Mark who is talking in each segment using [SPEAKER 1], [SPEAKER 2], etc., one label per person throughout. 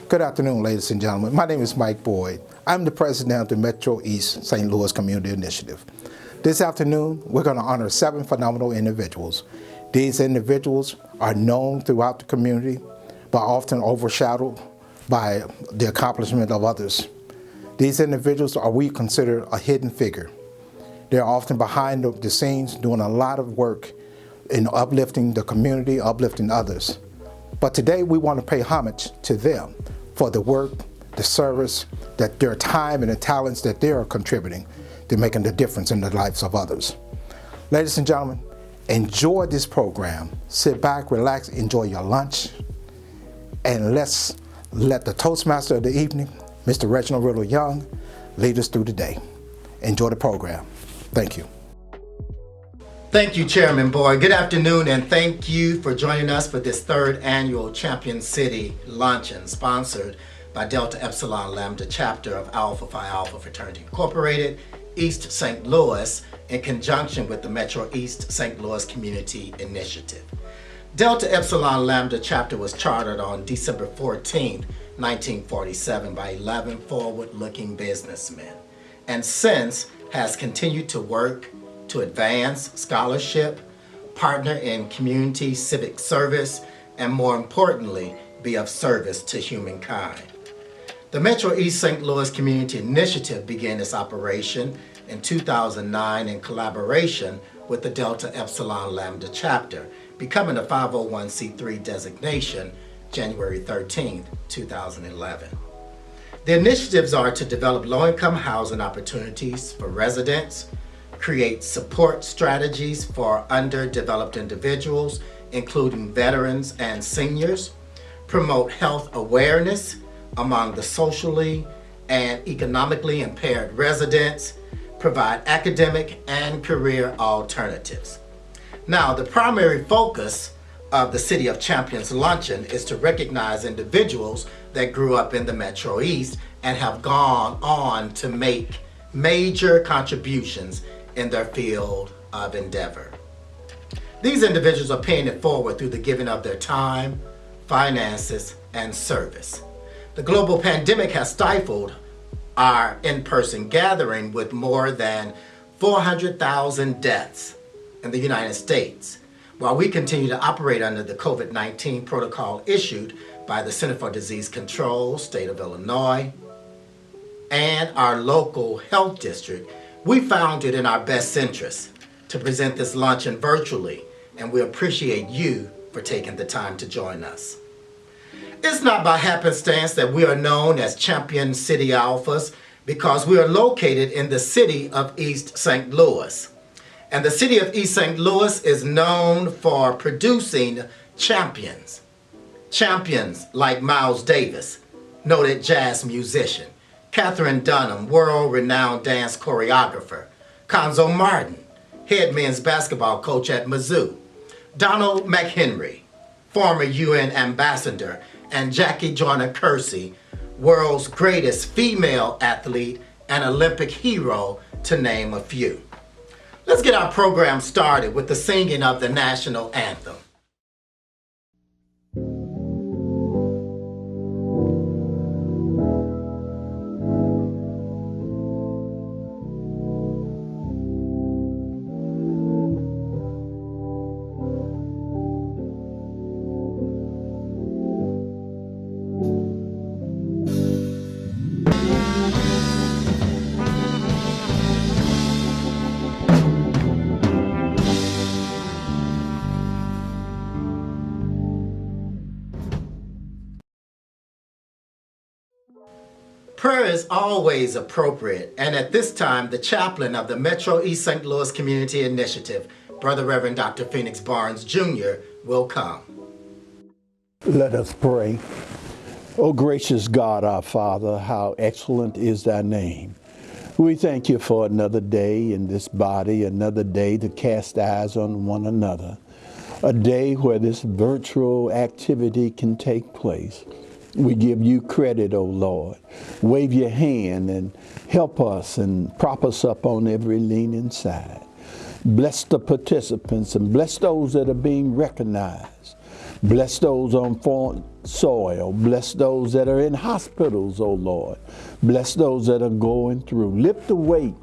[SPEAKER 1] Good afternoon, ladies and gentlemen. My name is Mike Boyd. I'm the president of the Metro East St. Louis Community Initiative. This afternoon, we're going to honor 7 phenomenal individuals. These individuals are known throughout the community, but often overshadowed by the accomplishment of others. These individuals are we consider a hidden figure. They're often behind the scenes doing a lot of work in uplifting the community, uplifting others. But today we want to pay homage to them for the work, the service, that their time and the talents that they are contributing to making the difference in the lives of others. Ladies and gentlemen, enjoy this program. Sit back, relax, enjoy your lunch, and let's let the Toastmaster of the evening, Mr. Reginald Riddle Young, lead us through the day. Enjoy the program. Thank you.
[SPEAKER 2] Thank you, Chairman Boyd. Good afternoon, and thank you for joining us for this 3rd annual Champion City Luncheon, sponsored by Delta Epsilon Lambda chapter of Alpha Phi Alpha Fraternity Incorporated, East St. Louis, in conjunction with the Metro East St. Louis Community Initiative. Delta Epsilon Lambda chapter was chartered on December 14, 1947 by 11 forward-looking businessmen, and since has continued to work to advance scholarship, partner in community civic service, and more importantly, be of service to humankind. The Metro East St. Louis Community Initiative began its operation in 2009 in collaboration with the Delta Epsilon Lambda chapter, becoming a 501c3 designation January 13, 2011. The initiatives are to develop low-income housing opportunities for residents, create support strategies for underdeveloped individuals, including veterans and seniors, promote health awareness among the socially and economically impaired residents, provide academic and career alternatives. Now, the primary focus of the City of Champions Luncheon is to recognize individuals that grew up in the Metro East and have gone on to make major contributions in their field of endeavor. These individuals are paying it forward through the giving of their time, finances, and service. The global pandemic has stifled our in-person gathering with more than 400,000 deaths in the United States, while we continue to operate under the COVID-19 protocol issued by the Center for Disease Control, State of Illinois, and our local health district. We found it in our best interest to present this luncheon virtually, and we appreciate you for taking the time to join us. It's not by happenstance that we are known as Champion City Alphas, because we are located in the city of East St. Louis. And the city of East St. Louis is known for producing champions. Champions like Miles Davis, noted jazz musician; Catherine Dunham, world-renowned dance choreographer; Conzo Martin, head men's basketball coach at Mizzou; Donald McHenry, former UN ambassador; and Jackie Joyner-Kersee, world's greatest female athlete and Olympic hero, to name a few. Let's get our program started with the singing of the national anthem. Prayer is always appropriate, and at this time, the chaplain of the Metro East St. Louis Community Initiative, Brother Reverend Dr. Phoenix Barnes Jr., will come.
[SPEAKER 3] Let us pray. O gracious God, our Father, how excellent is thy name. We thank you for another day in this body, another day to cast eyes on one another, a day where this virtual activity can take place. We give you credit, O Lord. Wave your hand and help us and prop us up on every leaning side. Bless the participants and bless those that are being recognized. Bless those on soil. Bless those that are in hospitals, oh Lord. Bless those that are going through. Lift the weight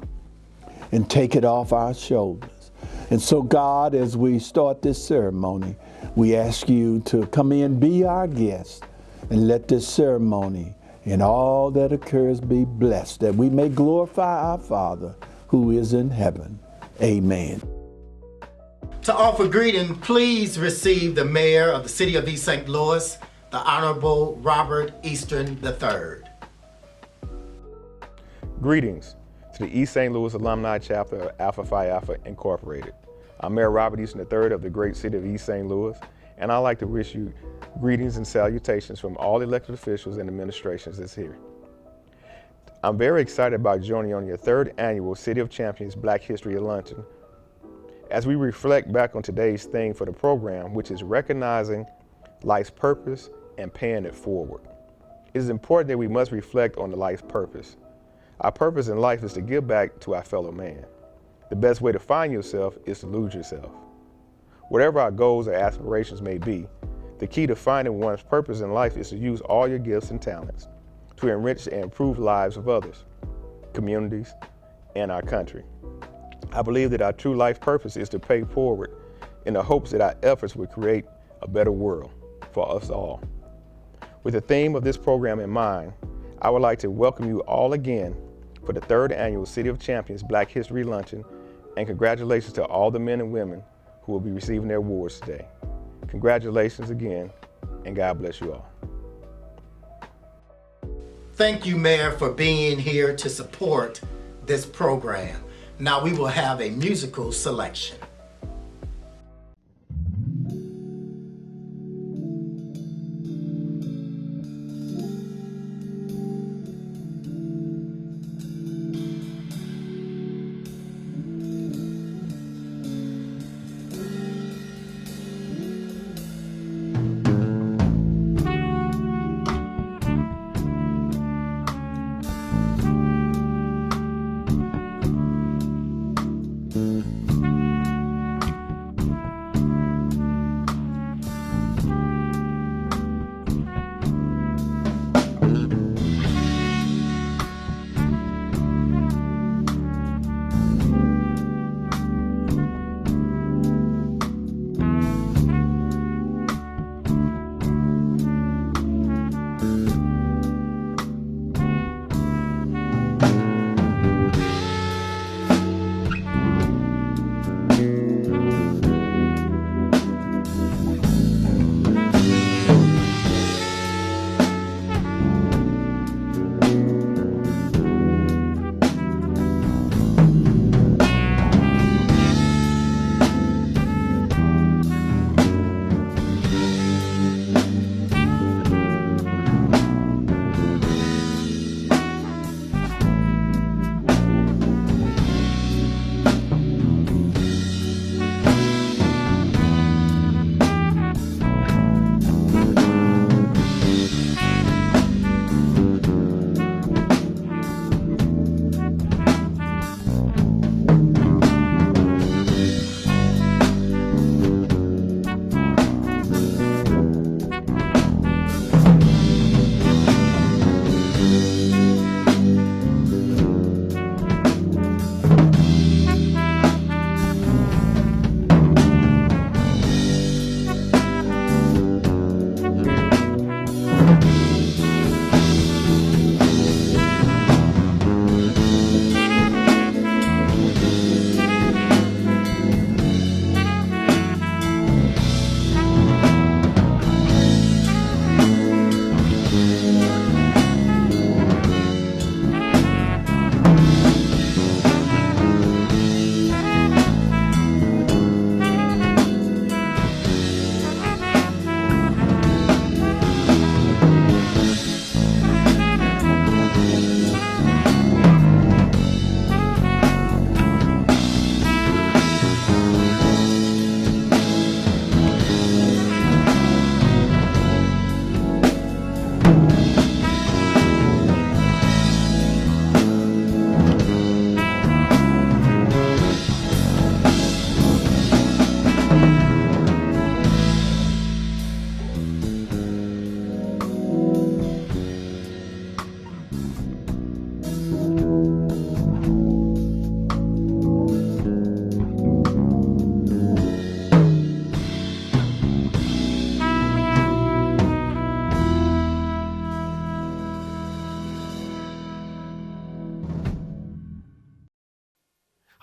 [SPEAKER 3] and take it off our shoulders. And so, God, as we start this ceremony, we ask you to come in, be our guest, and let this ceremony and all that occurs be blessed, that we may glorify our Father who is in heaven. Amen.
[SPEAKER 2] To offer greeting, please receive the Mayor of the City of East St. Louis, the Honorable Robert Eastern III.
[SPEAKER 4] Greetings to the East St. Louis Alumni Chapter of Alpha Phi Alpha Incorporated. I'm Mayor Robert Eastern III of the great city of East St. Louis, and I'd like to wish you greetings and salutations from all elected officials and administrations that's here. I'm very excited about joining you on your third annual City of Champions Black History Luncheon. As we reflect back on today's theme for the program, which is recognizing life's purpose and paying it forward. It is important that we must reflect on the life's purpose. Our purpose in life is to give back to our fellow man. The best way to find yourself is to lose yourself. Whatever our goals or aspirations may be, the key to finding one's purpose in life is to use all your gifts and talents to enrich and improve lives of others, communities, and our country. I believe that our true life purpose is to pay forward in the hopes that our efforts will create a better world for us all. With the theme of this program in mind, I would like to welcome you all again for the third annual City of Champions Black History Luncheon, and congratulations to all the men and women who will be receiving their awards today. Congratulations again, and God bless you all.
[SPEAKER 2] Thank you, Mayor, for being here to support this program. Now we will have a musical selection.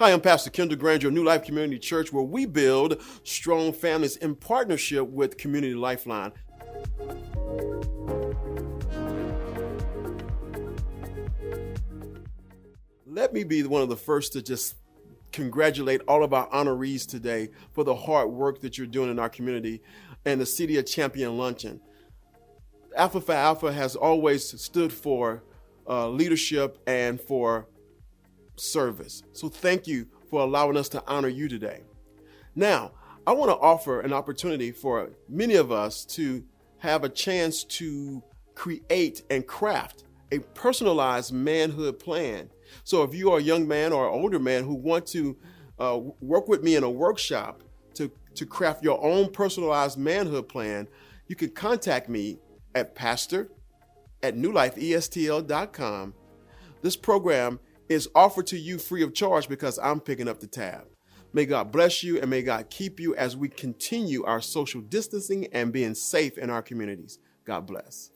[SPEAKER 5] Hi, I'm Pastor Kendall Granger of New Life Community Church, where we build strong families in partnership with Community Lifeline. Let me be one of the first to just congratulate all of our honorees today for the hard work that you're doing in our community and the City of Champion Luncheon. Alpha Phi Alpha has always stood for leadership and for service. So thank you for allowing us to honor you today. Now, I want to offer an opportunity for many of us to have a chance to create and craft a personalized manhood plan. So if you are a young man or an older man who want to work with me in a workshop to craft your own personalized manhood plan, you can contact me at pastor@newlifeestl.com. This program is offered to you free of charge because I'm picking up the tab. May God bless you and may God keep you as we continue our social distancing and being safe in our communities. God bless.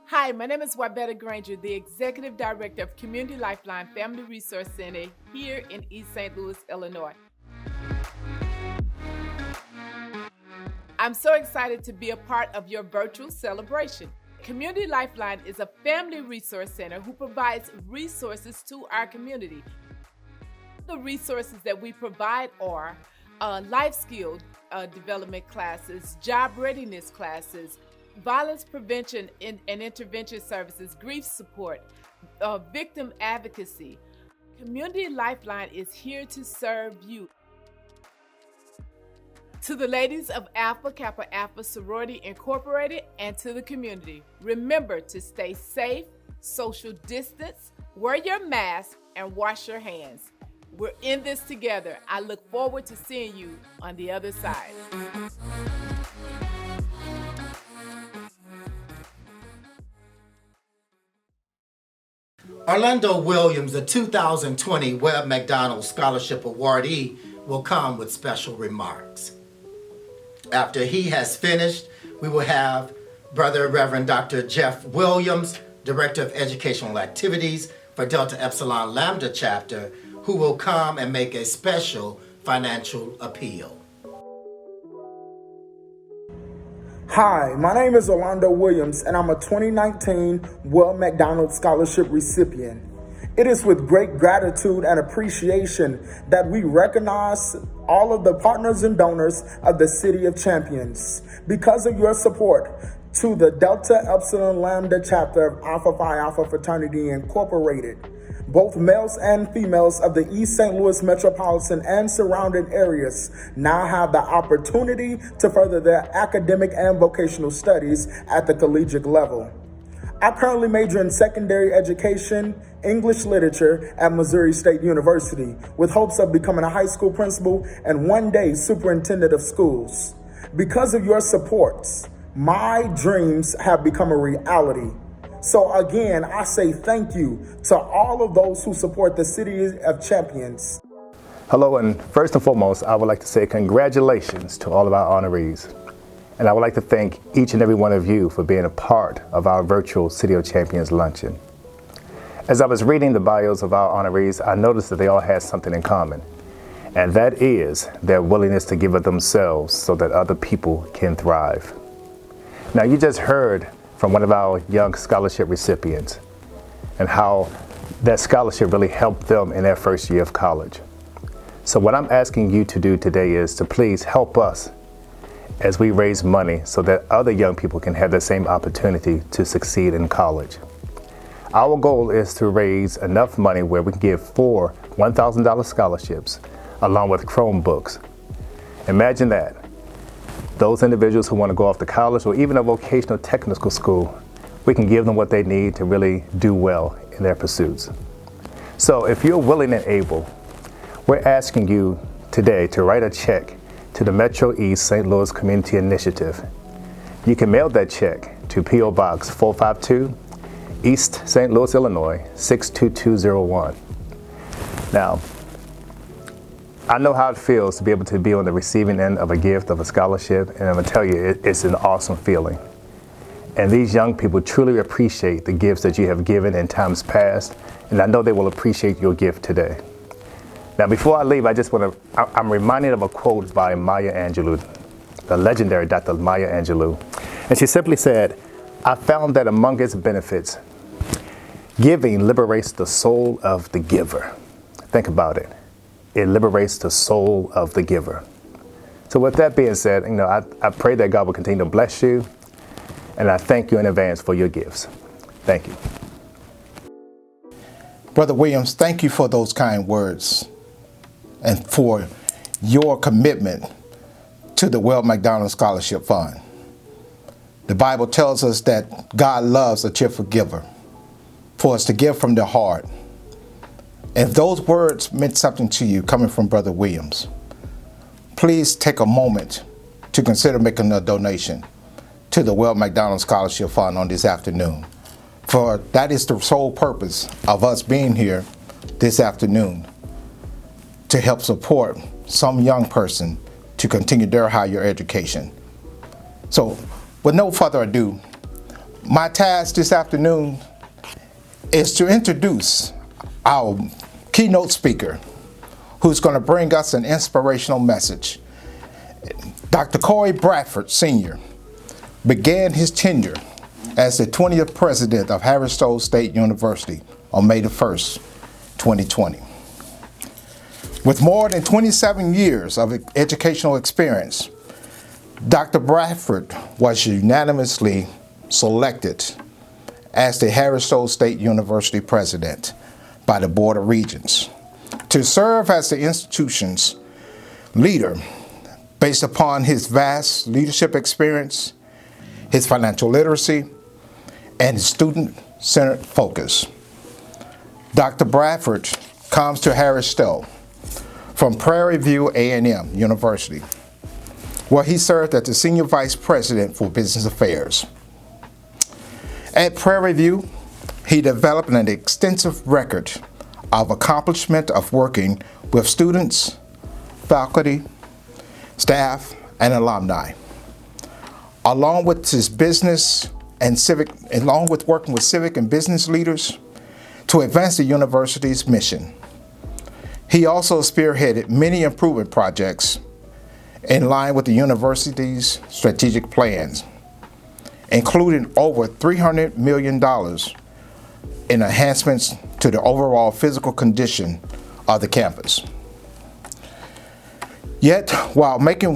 [SPEAKER 6] Hi, my name is Wabetta Granger, the Executive Director of Community Lifeline Family Resource Center here in East St. Louis, Illinois. I'm so excited to be a part of your virtual celebration. Community Lifeline is a family resource center who provides resources to our community. The resources that we provide are life skill development classes, job readiness classes, violence prevention and intervention services, grief support, victim advocacy. Community Lifeline is here to serve you. To the ladies of Alpha Kappa Alpha Sorority Incorporated and to the community, remember to stay safe, social distance, wear your mask, and wash your hands. We're in this together. I look forward to seeing you on the other side.
[SPEAKER 2] Orlando Williams, the 2020 Webb McDonald Scholarship Awardee, will come with special remarks. After he has finished, we will have Brother Reverend Dr. Jeff Williams, Director of Educational Activities for Delta Epsilon Lambda Chapter, who will come and make a special financial appeal.
[SPEAKER 7] Hi, my name is Orlando Williams, and I'm a 2019 Webb McDonald Scholarship recipient. It is with great gratitude and appreciation that we recognize all of the partners and donors of the City of Champions. Because of your support to the Delta Epsilon Lambda chapter of Alpha Phi Alpha Fraternity Incorporated, both males and females of the East St. Louis metropolitan and surrounding areas now have the opportunity to further their academic and vocational studies at the collegiate level. I currently major in secondary education, English literature at Missouri State University, with hopes of becoming a high school principal and one day superintendent of schools. Because of your supports, my dreams have become a reality. So again, I say thank you to all of those who support the City of Champions.
[SPEAKER 8] Hello, and first and foremost, I would like to say congratulations to all of our honorees. And I would like to thank each and every one of you for being a part of our virtual City of Champions Luncheon. As I was reading the bios of our honorees, I noticed that they all had something in common, and that is their willingness to give of themselves so that other people can thrive. Now, you just heard from one of our young scholarship recipients and how that scholarship really helped them in their first year of college. So what I'm asking you to do today is to please help us as we raise money so that other young people can have the same opportunity to succeed in college. Our goal is to raise enough money where we can give 4 $1,000 scholarships along with Chromebooks. Imagine that. Those individuals who want to go off to college or even a vocational technical school, we can give them what they need to really do well in their pursuits. So if you're willing and able, we're asking you today to write a check to the Metro East St. Louis Community Initiative. You can mail that check to P.O. Box 452, East St. Louis, Illinois, 62201. Now, I know how it feels to be able to be on the receiving end of a gift of a scholarship, and I'm gonna tell you, it's an awesome feeling. And these young people truly appreciate the gifts that you have given in times past, and I know they will appreciate your gift today. Now, before I leave, I'm reminded of a quote by Maya Angelou, the legendary Dr. Maya Angelou. And she simply said, "I found that among its benefits, giving liberates the soul of the giver." Think about it. It liberates the soul of the giver. So with that being said, I pray that God will continue to bless you, and I thank you in advance for your gifts. Thank you.
[SPEAKER 1] Brother Williams, thank you for those kind words and for your commitment to the Will McDonald Scholarship Fund. The Bible tells us that God loves a cheerful giver, for us to give from the heart. And if those words meant something to you coming from Brother Williams, please take a moment to consider making a donation to the Will McDonald Scholarship Fund on this afternoon. For that is the sole purpose of us being here this afternoon, to help support some young person to continue their higher education. So with no further ado, my task this afternoon is to introduce our keynote speaker, who's going to bring us an inspirational message. Dr. Corey Bradford, Sr. began his tenure as the 20th president of Stowe State University on May the 1st, 2020. With more than 27 years of educational experience, Dr. Bradford was unanimously selected as the Stowe State University president by the Board of Regents to serve as the institution's leader based upon his vast leadership experience, his financial literacy, and his student-centered focus. Dr. Bradford comes to Stowe from Prairie View A&M University, where he served as the Senior Vice President for Business Affairs. At Prairie View, he developed an extensive record of accomplishment of working with students, faculty, staff, and alumni, along with working with civic and business leaders to advance the university's mission. He also spearheaded many improvement projects in line with the university's strategic plans, including over $300 million in enhancements to the overall physical condition of the campus. Yet making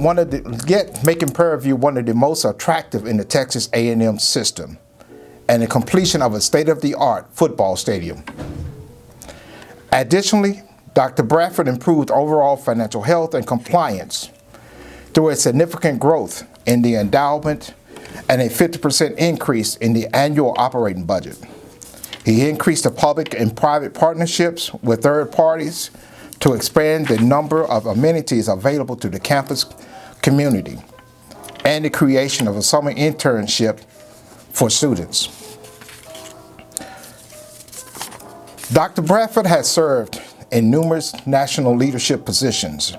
[SPEAKER 1] Prairie View one of the most attractive in the Texas A&M system, and the completion of a state-of-the-art football stadium. Additionally, Dr. Bradford improved overall financial health and compliance through a significant growth in the endowment and a 50% increase in the annual operating budget. He increased the public and private partnerships with third parties to expand the number of amenities available to the campus community, and the creation of a summer internship for students. Dr. Bradford has served in numerous national leadership positions,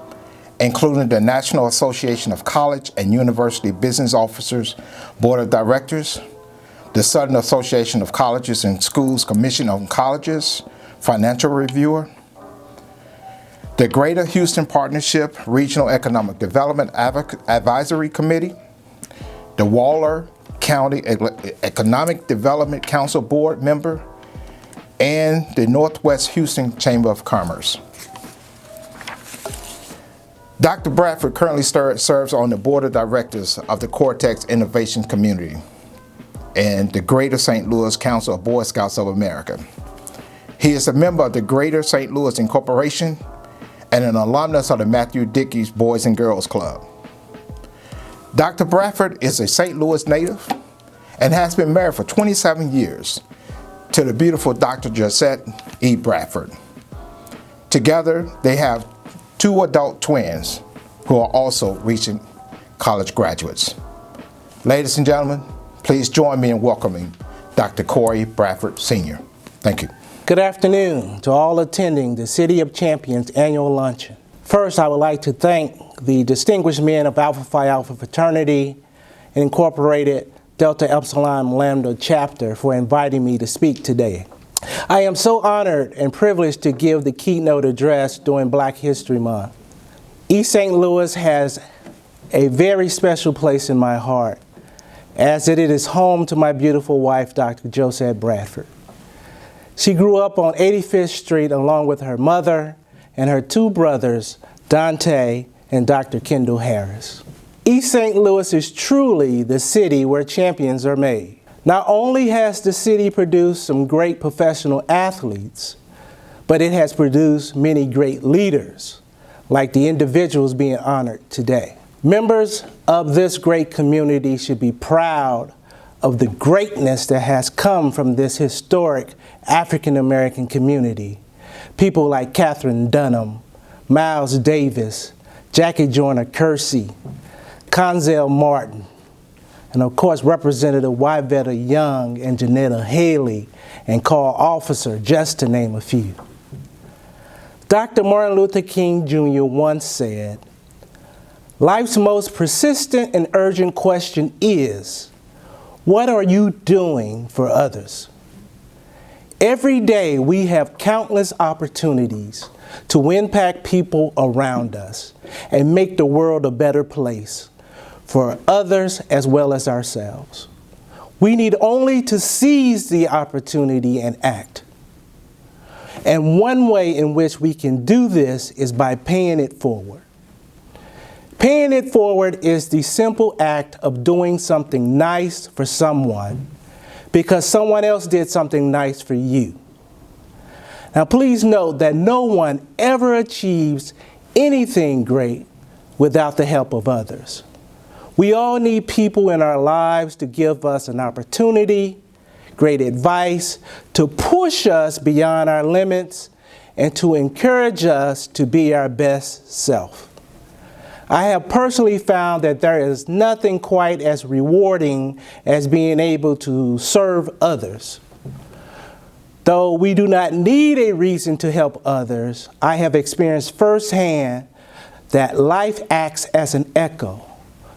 [SPEAKER 1] including the National Association of College and University Business Officers Board of Directors, the Southern Association of Colleges and Schools Commission on Colleges Financial Reviewer, the Greater Houston Partnership Regional Economic Development Advisory Committee, the Waller County Economic Development Council Board member, and the Northwest Houston Chamber of Commerce. Dr. Bradford currently serves on the Board of Directors of the Cortex Innovation Community and the Greater St. Louis Council of Boy Scouts of America. He is a member of the Greater St. Louis Incorporation and an alumnus of the Matthew Dickey's Boys and Girls Club. Dr. Bradford is a St. Louis native and has been married for 27 years to the beautiful Dr. Josette E. Bradford. Together, they have 2 adult twins who are also recent college graduates. Ladies and gentlemen, please join me in welcoming Dr. Corey Bradford, Sr. Thank you.
[SPEAKER 9] Good afternoon to all attending the City of Champions annual luncheon. First, I would like to thank the distinguished men of Alpha Phi Alpha Fraternity Incorporated Delta Epsilon Lambda chapter for inviting me to speak today. I am so honored and privileged to give the keynote address during Black History Month. East St. Louis has a very special place in my heart, as it is home to my beautiful wife, Dr. Josette Bradford. She grew up on 85th Street along with her mother and her two brothers, Dante and Dr. Kendall Harris. East St. Louis is truly the city where champions are made. Not only has the city produced some great professional athletes, but it has produced many great leaders, like the individuals being honored today. Members of this great community should be proud of the greatness that has come from this historic African American community. People like Catherine Dunham, Miles Davis, Jackie Joyner Kersey, Conzel Martin, and of course Representative Wyvetta Young and Janetta Haley and Carl Officer, just to name a few. Dr. Martin Luther King Jr. once said, "Life's most persistent and urgent question is, what are you doing for others?" Every day we have countless opportunities to impact people around us and make the world a better place for others as well as ourselves. We need only to seize the opportunity and act. And one way in which we can do this is by paying it forward. Paying it forward is the simple act of doing something nice for someone because someone else did something nice for you. Now please note that no one ever achieves anything great without the help of others. We all need people in our lives to give us an opportunity, great advice, to push us beyond our limits, and to encourage us to be our best self. I have personally found that there is nothing quite as rewarding as being able to serve others. Though we do not need a reason to help others, I have experienced firsthand that life acts as an echo.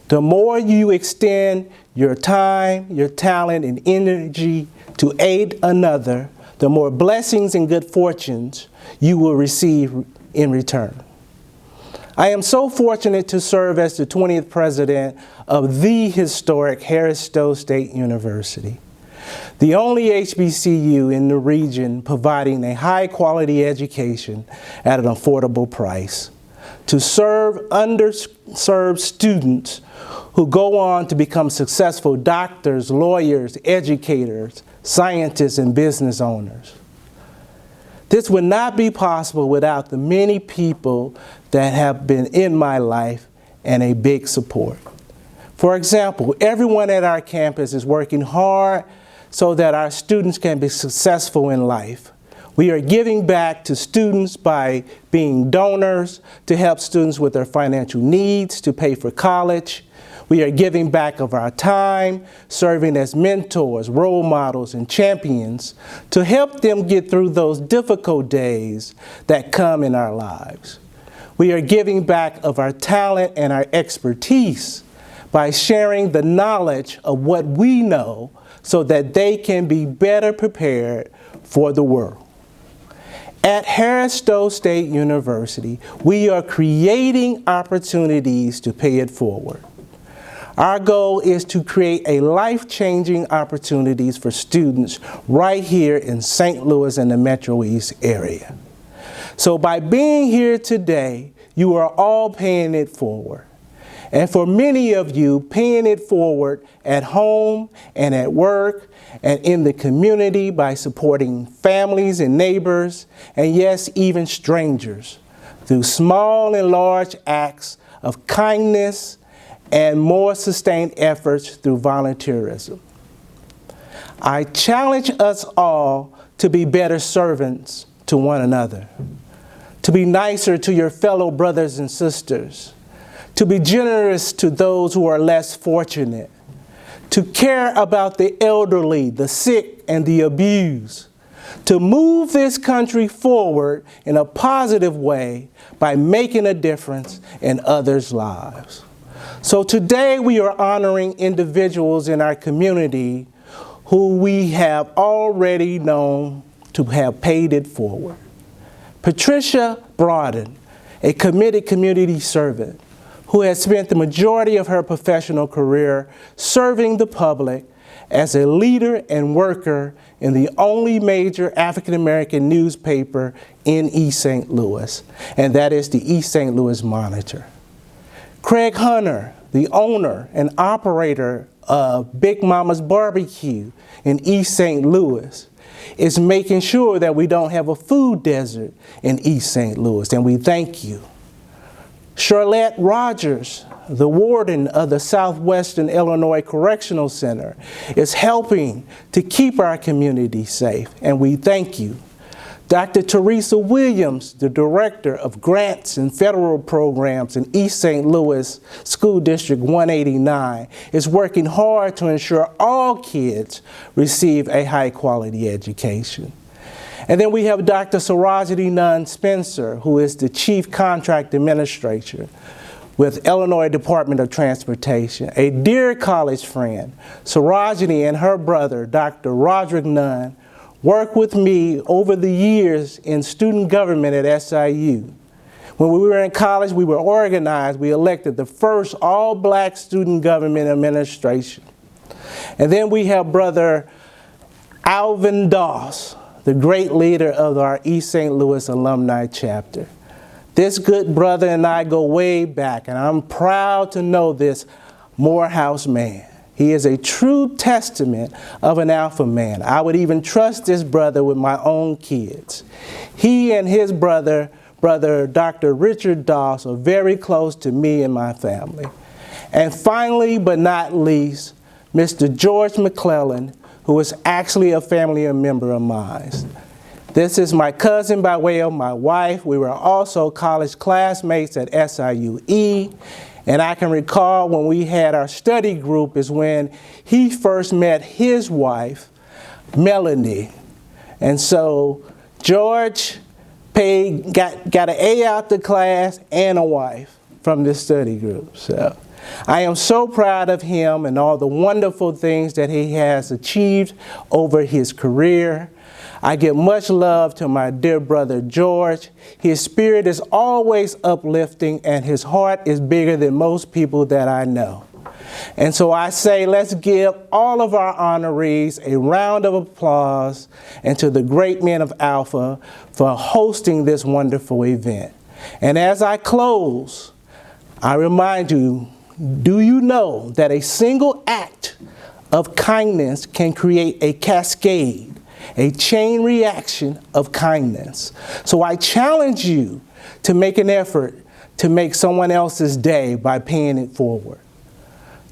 [SPEAKER 9] The more you extend your time, your talent, and energy to aid another, the more blessings and good fortunes you will receive in return. I am so fortunate to serve as the 20th president of the historic Stowe State University, the only HBCU in the region providing a high-quality education at an affordable price, to serve underserved students who go on to become successful doctors, lawyers, educators, scientists, and business owners. This would not be possible without the many people that have been in my life and a big support. For example, everyone at our campus is working hard so that our students can be successful in life. We are giving back to students by being donors to help students with their financial needs, to pay for college. We are giving back of our time, serving as mentors, role models, and champions to help them get through those difficult days that come in our lives. We are giving back of our talent and our expertise by sharing the knowledge of what we know so that they can be better prepared for the world. At Stowe State University, we are creating opportunities to pay it forward. Our goal is to create a life-changing opportunities for students right here in St. Louis and the Metro East area. So by being here today, you are all paying it forward. And for many of you, paying it forward at home and at work and in the community by supporting families and neighbors, and yes, even strangers, through small and large acts of kindness and more sustained efforts through volunteerism. I challenge us all to be better servants to one another, to be nicer to your fellow brothers and sisters, to be generous to those who are less fortunate, to care about the elderly, the sick, and the abused, to move this country forward in a positive way by making a difference in others' lives. So today we are honoring individuals in our community who we have already known to have paid it forward. Patricia Broaden, a committed community servant who has spent the majority of her professional career serving the public as a leader and worker in the only major African-American newspaper in East St. Louis, and that is the East St. Louis Monitor. Craig Hunter, the owner and operator of Big Mama's Barbecue in East St. Louis, is making sure that we don't have a food desert in East St. Louis, and we thank you. Sharlette Rodgers, the warden of the Southwestern Illinois Correctional Center, is helping to keep our community safe, and we thank you. Dr. Teresa Williams, the director of grants and federal programs in East St. Louis School District 189, is working hard to ensure all kids receive a high-quality education. And then we have Dr. Sarahjini Nunn-Spencer, who is the Chief Contract Administrator with Illinois Department of Transportation, a dear college friend. Sarahjini and her brother, Dr. Roderick Nunn, worked with me over the years in student government at SIU. When we were in college, we were organized. We elected the first all-black student government administration. And then we have Brother Alvin Doss, the great leader of our East St. Louis alumni chapter. This good brother and I go way back, and I'm proud to know this Morehouse man. He is a true testament of an alpha man. I would even trust this brother with my own kids. He and his brother Dr. Richard Doss, are very close to me and my family. And finally, but not least, Mr. George McClellan, who is actually a family member of mine. This is my cousin by way of my wife. We were also college classmates at SIUE. And I can recall when we had our study group is when he first met his wife, Melanie. And so George got an A out the class and a wife from this study group. So I am so proud of him and all the wonderful things that he has achieved over his career. I give much love to my dear brother George. His spirit is always uplifting and his heart is bigger than most people that I know. And so I say, let's give all of our honorees a round of applause, and to the great men of Alpha for hosting this wonderful event. And as I close, I remind you, do you know that a single act of kindness can create a cascade, a chain reaction of kindness? So I challenge you to make an effort to make someone else's day by paying it forward.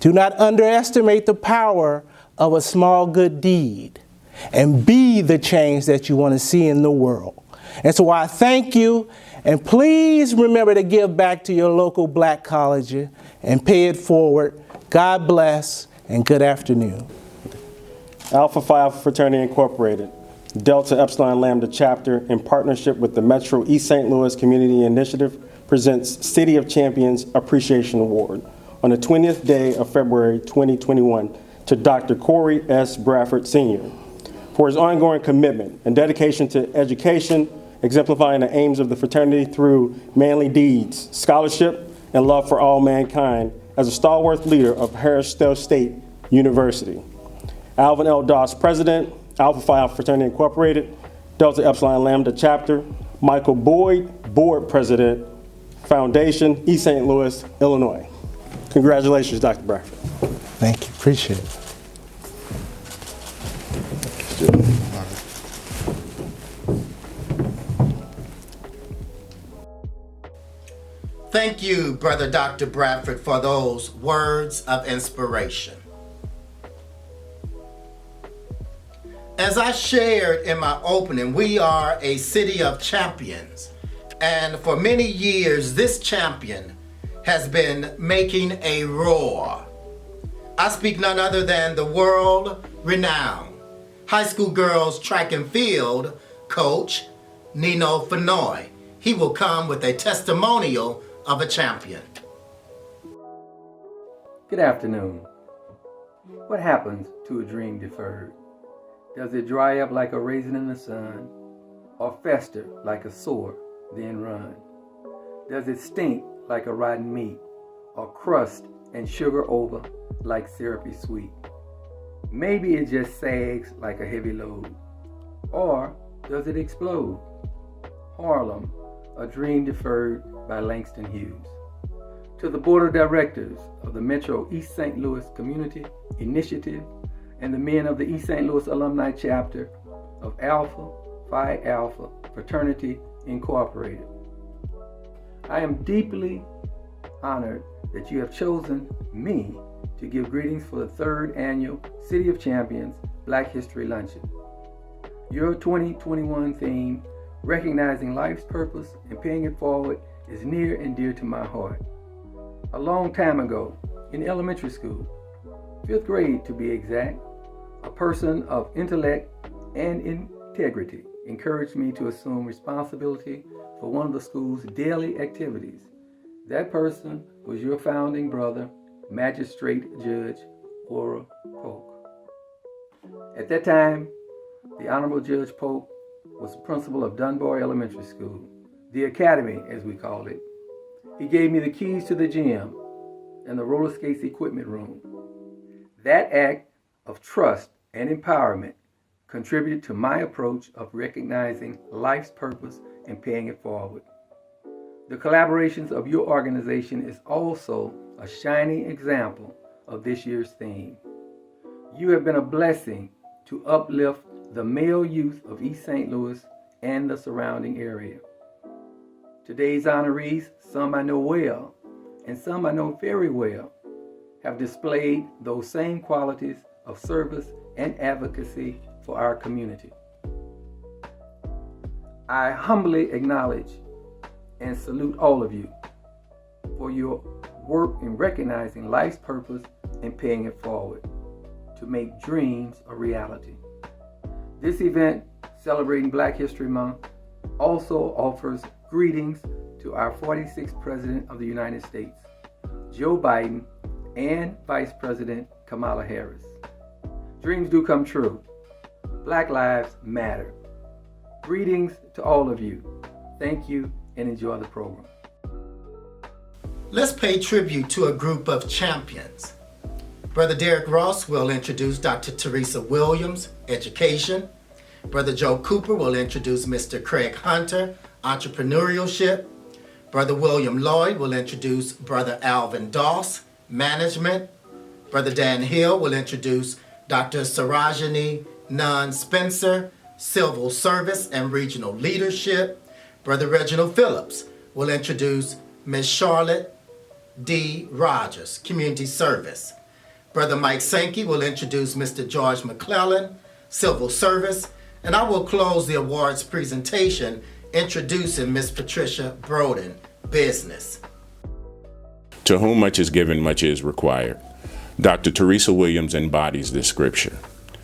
[SPEAKER 9] Do not underestimate the power of a small good deed, and be the change that you want to see in the world. And so I thank you, and please remember to give back to your local black college and pay it forward. God bless, and good afternoon.
[SPEAKER 10] Alpha Phi Alpha Fraternity Incorporated, Delta Epsilon Lambda Chapter, in partnership with the Metro East St. Louis Community Initiative, presents City of Champions Appreciation Award on the 20th day of February 2021 to Dr. Corey S. Bradford Sr. for his ongoing commitment and dedication to education, exemplifying the aims of the fraternity through manly deeds, scholarship, and love for all mankind as a stalwart leader of Stowe State University. Alvin L Doss, President, Alpha Phi Alpha Fraternity Incorporated, Delta Epsilon Lambda Chapter. Michael Boyd, Board President, Foundation, East St. Louis, Illinois. Congratulations, Dr. Bradford.
[SPEAKER 9] Thank you, appreciate it.
[SPEAKER 2] Thank you, Brother Dr. Bradford, for those words of inspiration. As I shared in my opening, we are a city of champions. And for many years, this champion has been making a roar. I speak none other than the world-renowned high school girls track and field coach, Nino Fenoy. He will come with a testimonial of a champion.
[SPEAKER 11] Good afternoon. What happens to a dream deferred? Does it dry up like a raisin in the sun, or fester like a sore, then run? Does it stink like a rotten meat, or crust and sugar over like syrupy sweet? Maybe it just sags like a heavy load, or does it explode? Harlem, a dream deferred by Langston Hughes. To the Board of Directors of the Metro East St. Louis Community Initiative and the men of the East St. Louis Alumni Chapter of Alpha Phi Alpha Fraternity Incorporated. I am deeply honored that you have chosen me to give greetings for the third annual City of Champions Black History Luncheon. Your 2021 theme, Recognizing Life's Purpose and Paying It Forward, is near and dear to my heart. A long time ago, in elementary school, 5th grade to be exact, a person of intellect and integrity encouraged me to assume responsibility for one of the school's daily activities. That person was your founding brother, Magistrate Judge Ora Polk. At that time, the Honorable Judge Polk was the principal of Dunbar Elementary School, the academy as we called it. He gave me the keys to the gym and the roller skates equipment room. That act of trust and empowerment contributed to my approach of recognizing life's purpose and paying it forward. The collaborations of your organization is also a shining example of this year's theme. You have been a blessing to uplift the male youth of East St. Louis and the surrounding area. Today's honorees, some I know well, and some I know very well, have displayed those same qualities of service and advocacy for our community. I humbly acknowledge and salute all of you for your work in recognizing life's purpose and paying it forward to make dreams a reality. This event, celebrating Black History Month, also offers greetings to our 46th President of the United States, Joe Biden, and Vice President Kamala Harris. Dreams do come true. Black lives matter. Greetings to all of you. Thank you and enjoy the program.
[SPEAKER 2] Let's pay tribute to a group of champions. Brother Derek Ross will introduce Dr. Teresa Williams, Education. Brother Joe Cooper will introduce Mr. Craig Hunter, Entrepreneurship. Brother William Lloyd will introduce Brother Alvin Doss, Management. Brother Dan Hill will introduce Dr. Sarahjini Nunn-Spencer, Civil Service and Regional Leadership. Brother Reginald Phillips will introduce Ms. Sharlette Rodgers, Community Service. Brother Mike Sankey will introduce Mr. George McClellan, Civil Service. And I will close the awards presentation introducing Ms. Patricia Broaden, Business.
[SPEAKER 12] To whom much is given, much is required. Dr. Teresa Williams embodies this scripture.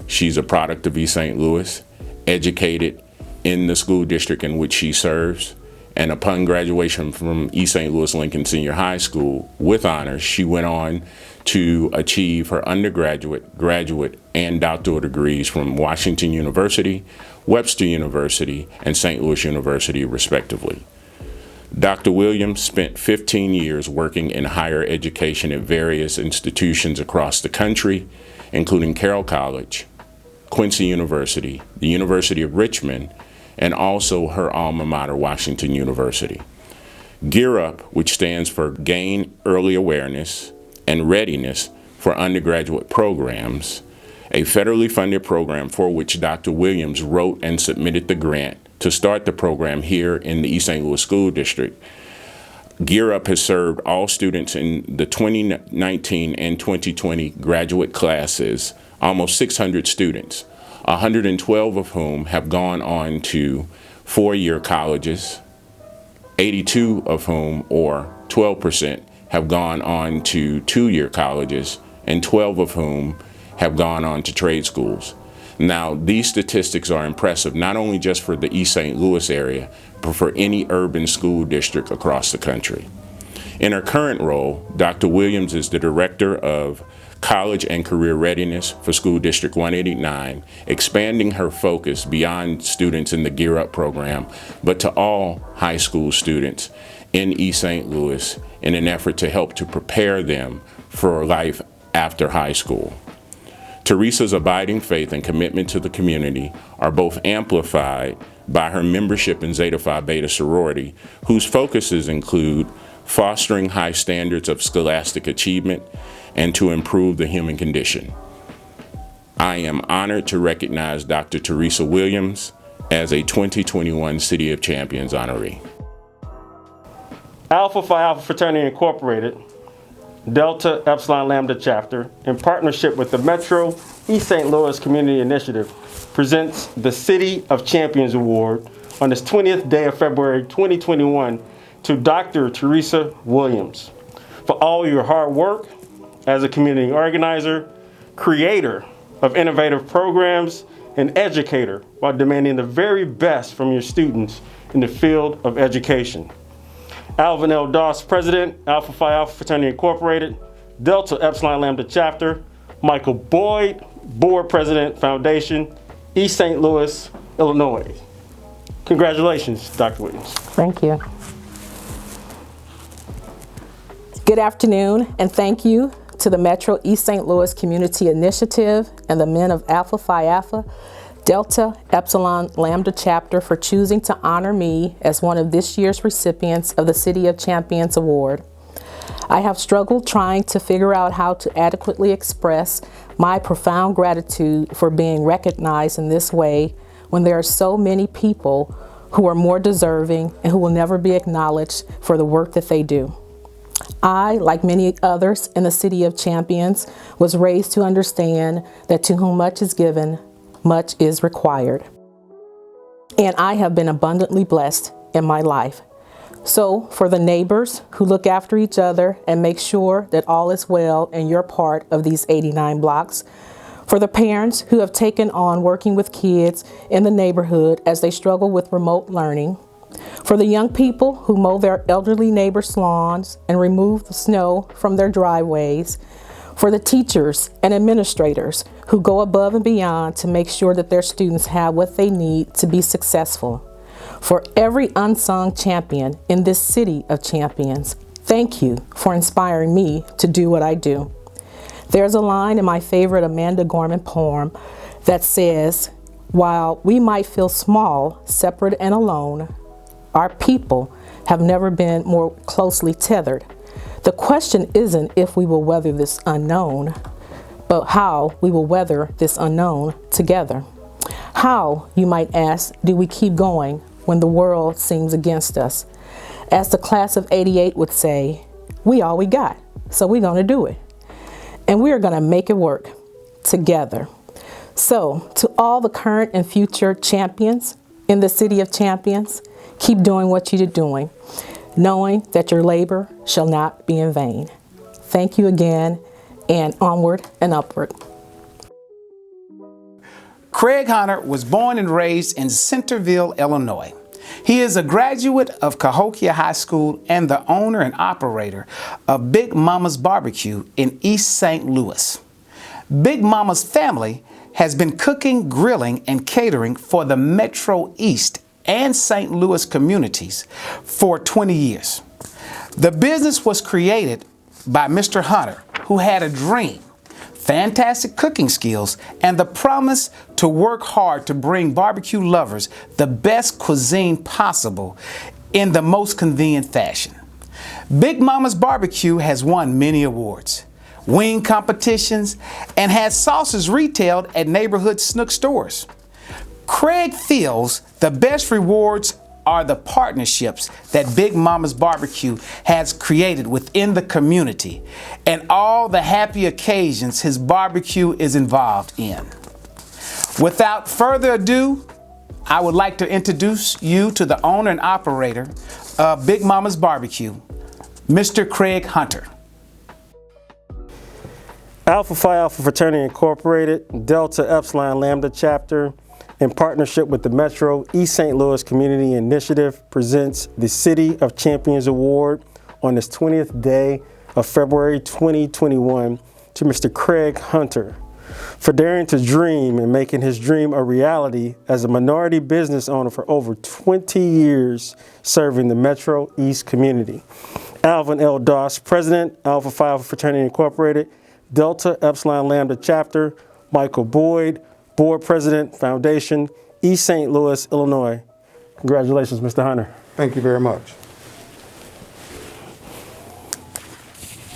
[SPEAKER 12] She's a product of East St. Louis, educated in the school district in which she serves, and upon graduation from East St. Louis Lincoln Senior High School with honors, she went on to achieve her undergraduate, graduate, and doctoral degrees from Washington University, Webster University, and St. Louis University, respectively. Dr. Williams spent 15 years working in higher education at various institutions across the country, including Carroll College, Quincy University, the University of Richmond, and also her alma mater, Washington University. Gear Up, which stands for Gain Early Awareness and Readiness for Undergraduate Programs, a federally funded program for which Dr. Williams wrote and submitted the grant to start the program here in the East St. Louis School District. Gear Up has served all students in the 2019 and 2020 graduate classes, almost 600 students, 112 of whom have gone on to four-year colleges, 82 of whom, or 12%, have gone on to two-year colleges, and 12 of whom have gone on to trade schools. Now, these statistics are impressive, not only just for the East St. Louis area, but for any urban school district across the country. In her current role, Dr. Williams is the Director of College and Career Readiness for School District 189, expanding her focus beyond students in the Gear Up program, but to all high school students in East St. Louis in an effort to help to prepare them for life after high school. Teresa's abiding faith and commitment to the community are both amplified by her membership in Zeta Phi Beta sorority, whose focuses include fostering high standards of scholastic achievement and to improve the human condition. I am honored to recognize Dr. Teresa Williams as a 2021 City of Champions honoree.
[SPEAKER 10] Alpha Phi Alpha Fraternity Incorporated, Delta Epsilon Lambda Chapter, in partnership with the Metro East St. Louis Community Initiative, presents the City of Champions Award on this 20th day of February 2021 to Dr. Teresa Williams for all your hard work as a community organizer, creator of innovative programs, and educator while demanding the very best from your students in the field of education. Alvin L Doss, President, Alpha Phi Alpha Fraternity Incorporated, Delta Epsilon Lambda Chapter, Michael Boyd, Board President, Foundation, East St. Louis, Illinois. Congratulations, Dr. Williams.
[SPEAKER 13] Thank you. Good afternoon, and thank you to the Metro East St. Louis Community Initiative and the men of Alpha Phi Alpha Delta Epsilon Lambda Chapter for choosing to honor me as one of this year's recipients of the City of Champions Award. I have struggled trying to figure out how to adequately express my profound gratitude for being recognized in this way when there are so many people who are more deserving and who will never be acknowledged for the work that they do. I, like many others in the City of Champions, was raised to understand that to whom much is given, much is required. And I have been abundantly blessed in my life. So for the neighbors who look after each other and make sure that all is well in your part of these 89 blocks, for the parents who have taken on working with kids in the neighborhood as they struggle with remote learning, for the young people who mow their elderly neighbors' lawns and remove the snow from their driveways, for the teachers and administrators who go above and beyond to make sure that their students have what they need to be successful, for every unsung champion in this City of Champions, thank you for inspiring me to do what I do. There's a line in my favorite Amanda Gorman poem that says, "While we might feel small, separate, and alone, our people have never been more closely tethered. The question isn't if we will weather this unknown, but how we will weather this unknown together." How, you might ask, do we keep going when the world seems against us? As the class of '88 would say, we all we got, so we're gonna do it. And we are gonna make it work together. So, to all the current and future champions in the City of Champions, keep doing what you're doing, knowing that your labor shall not be in vain. Thank you again, and onward and upward.
[SPEAKER 14] Craig Hunter was born and raised in Centerville, Illinois. He is a graduate of Cahokia High School and the owner and operator of Big Mama's Barbecue in East St. Louis. Big Mama's family has been cooking, grilling, and catering for the Metro East and St. Louis communities for 20 years. The business was created by Mr. Hunter, who had a dream, fantastic cooking skills, and the promise to work hard to bring barbecue lovers the best cuisine possible in the most convenient fashion. Big Mama's Barbecue has won many awards, wing competitions, and has sauces retailed at neighborhood snook stores. Craig feels the best rewards are the partnerships that Big Mama's Barbecue has created within the community and all the happy occasions his barbecue is involved in. Without further ado, I would like to introduce you to the owner and operator of Big Mama's Barbecue, Mr. Craig Hunter.
[SPEAKER 10] Alpha Phi Alpha Fraternity Incorporated, Delta Epsilon Lambda Chapter, in partnership with the Metro East St. Louis Community Initiative, presents the City of Champions Award on this 20th day of February 2021 to Mr. Craig Hunter for daring to dream and making his dream a reality as a minority business owner for over 20 years serving the Metro East community. Alvin L Doss, President, Alpha Phi Alpha Fraternity Incorporated, Delta Epsilon Lambda Chapter, Michael Boyd, Board President, Foundation, East St. Louis, Illinois. Congratulations, Mr. Hunter.
[SPEAKER 15] Thank you very much.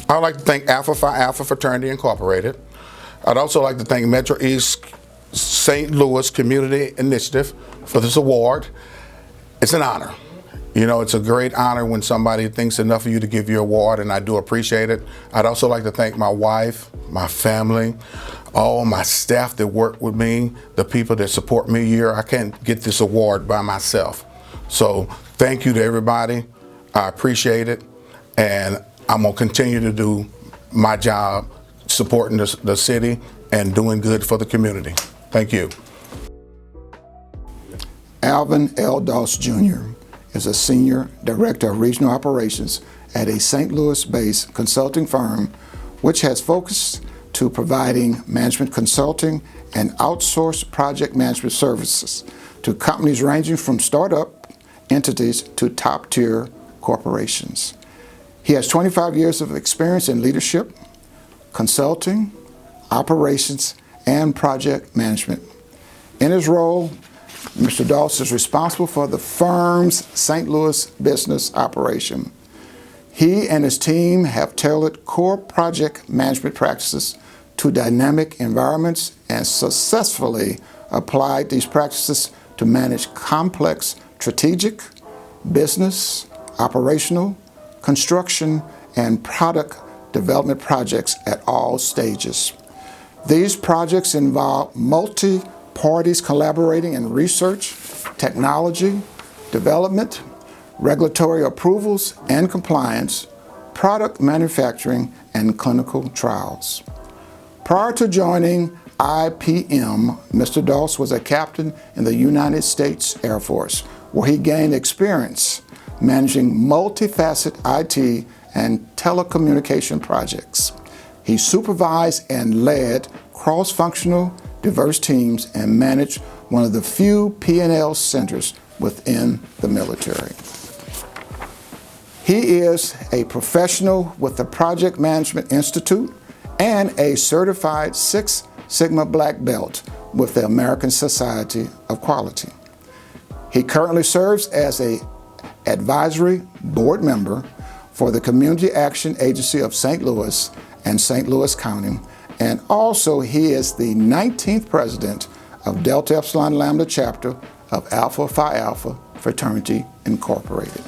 [SPEAKER 16] I would like to thank Alpha Phi Alpha Fraternity Incorporated. I'd also like to thank Metro East St. Louis Community Initiative for this award. It's an honor. You know, it's a great honor when somebody thinks enough of you to give you an award, and I do appreciate it. I'd also like to thank my wife, my family, all my staff that work with me, the people that support me here. I can't get this award by myself. So thank you to everybody. I appreciate it, and I'm gonna continue to do my job supporting the city and doing good for the community. Thank you.
[SPEAKER 1] Alvin L Doss Jr. is a Senior Director of Regional Operations at a St. Louis-based consulting firm which has focused to providing management consulting and outsourced project management services to companies ranging from startup entities to top-tier corporations. He has 25 years of experience in leadership, consulting, operations, and project management. In his role, Mr. Doss is responsible for the firm's St. Louis business operation. He and his team have tailored core project management practices to dynamic environments and successfully applied these practices to manage complex strategic, business, operational, construction, and product development projects at all stages. These projects involve multi-parties collaborating in research, technology, development, regulatory approvals and compliance, product manufacturing, and clinical trials. Prior to joining IPM, Mr. Doss was a captain in the United States Air Force, where he gained experience managing multifaceted IT and telecommunication projects. He supervised and led cross-functional, diverse teams and managed one of the few P&L centers within the military. He is a professional with the Project Management Institute and a certified Six Sigma Black Belt with the American Society of Quality. He currently serves as an advisory board member for the Community Action Agency of St. Louis and St. Louis County, and also he is the 19th president of Delta Epsilon Lambda chapter of Alpha Phi Alpha Fraternity Incorporated.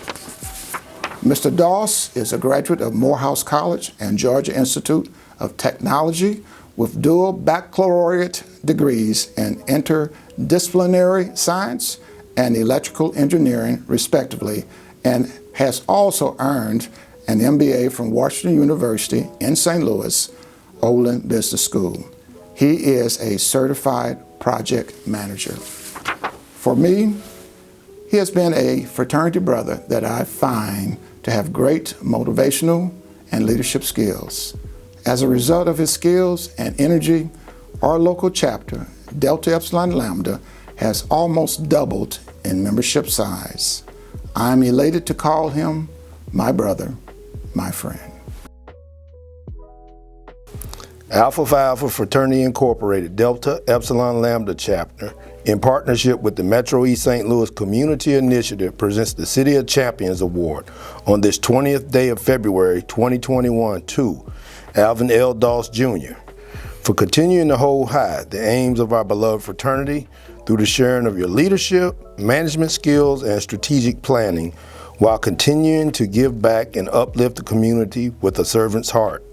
[SPEAKER 1] Mr. Doss is a graduate of Morehouse College and Georgia Institute of Technology with dual baccalaureate degrees in interdisciplinary science and electrical engineering, respectively, and has also earned an MBA from Washington University in St. Louis, Olin Business School. He is a certified project manager. For me, he has been a fraternity brother that I find to have great motivational and leadership skills. As a result of his skills and energy, our local chapter, Delta Epsilon Lambda, has almost doubled in membership size. I'm elated to call him my brother, my friend.
[SPEAKER 17] Alpha Phi Alpha Fraternity Incorporated, Delta Epsilon Lambda Chapter, in partnership with the Metro East St. Louis Community Initiative, presents the City of Champions Award on this 20th day of February 2021 to Alvin L Doss Jr. for continuing to hold high the aims of our beloved fraternity through the sharing of your leadership, management skills, and strategic planning, while continuing to give back and uplift the community with a servant's heart.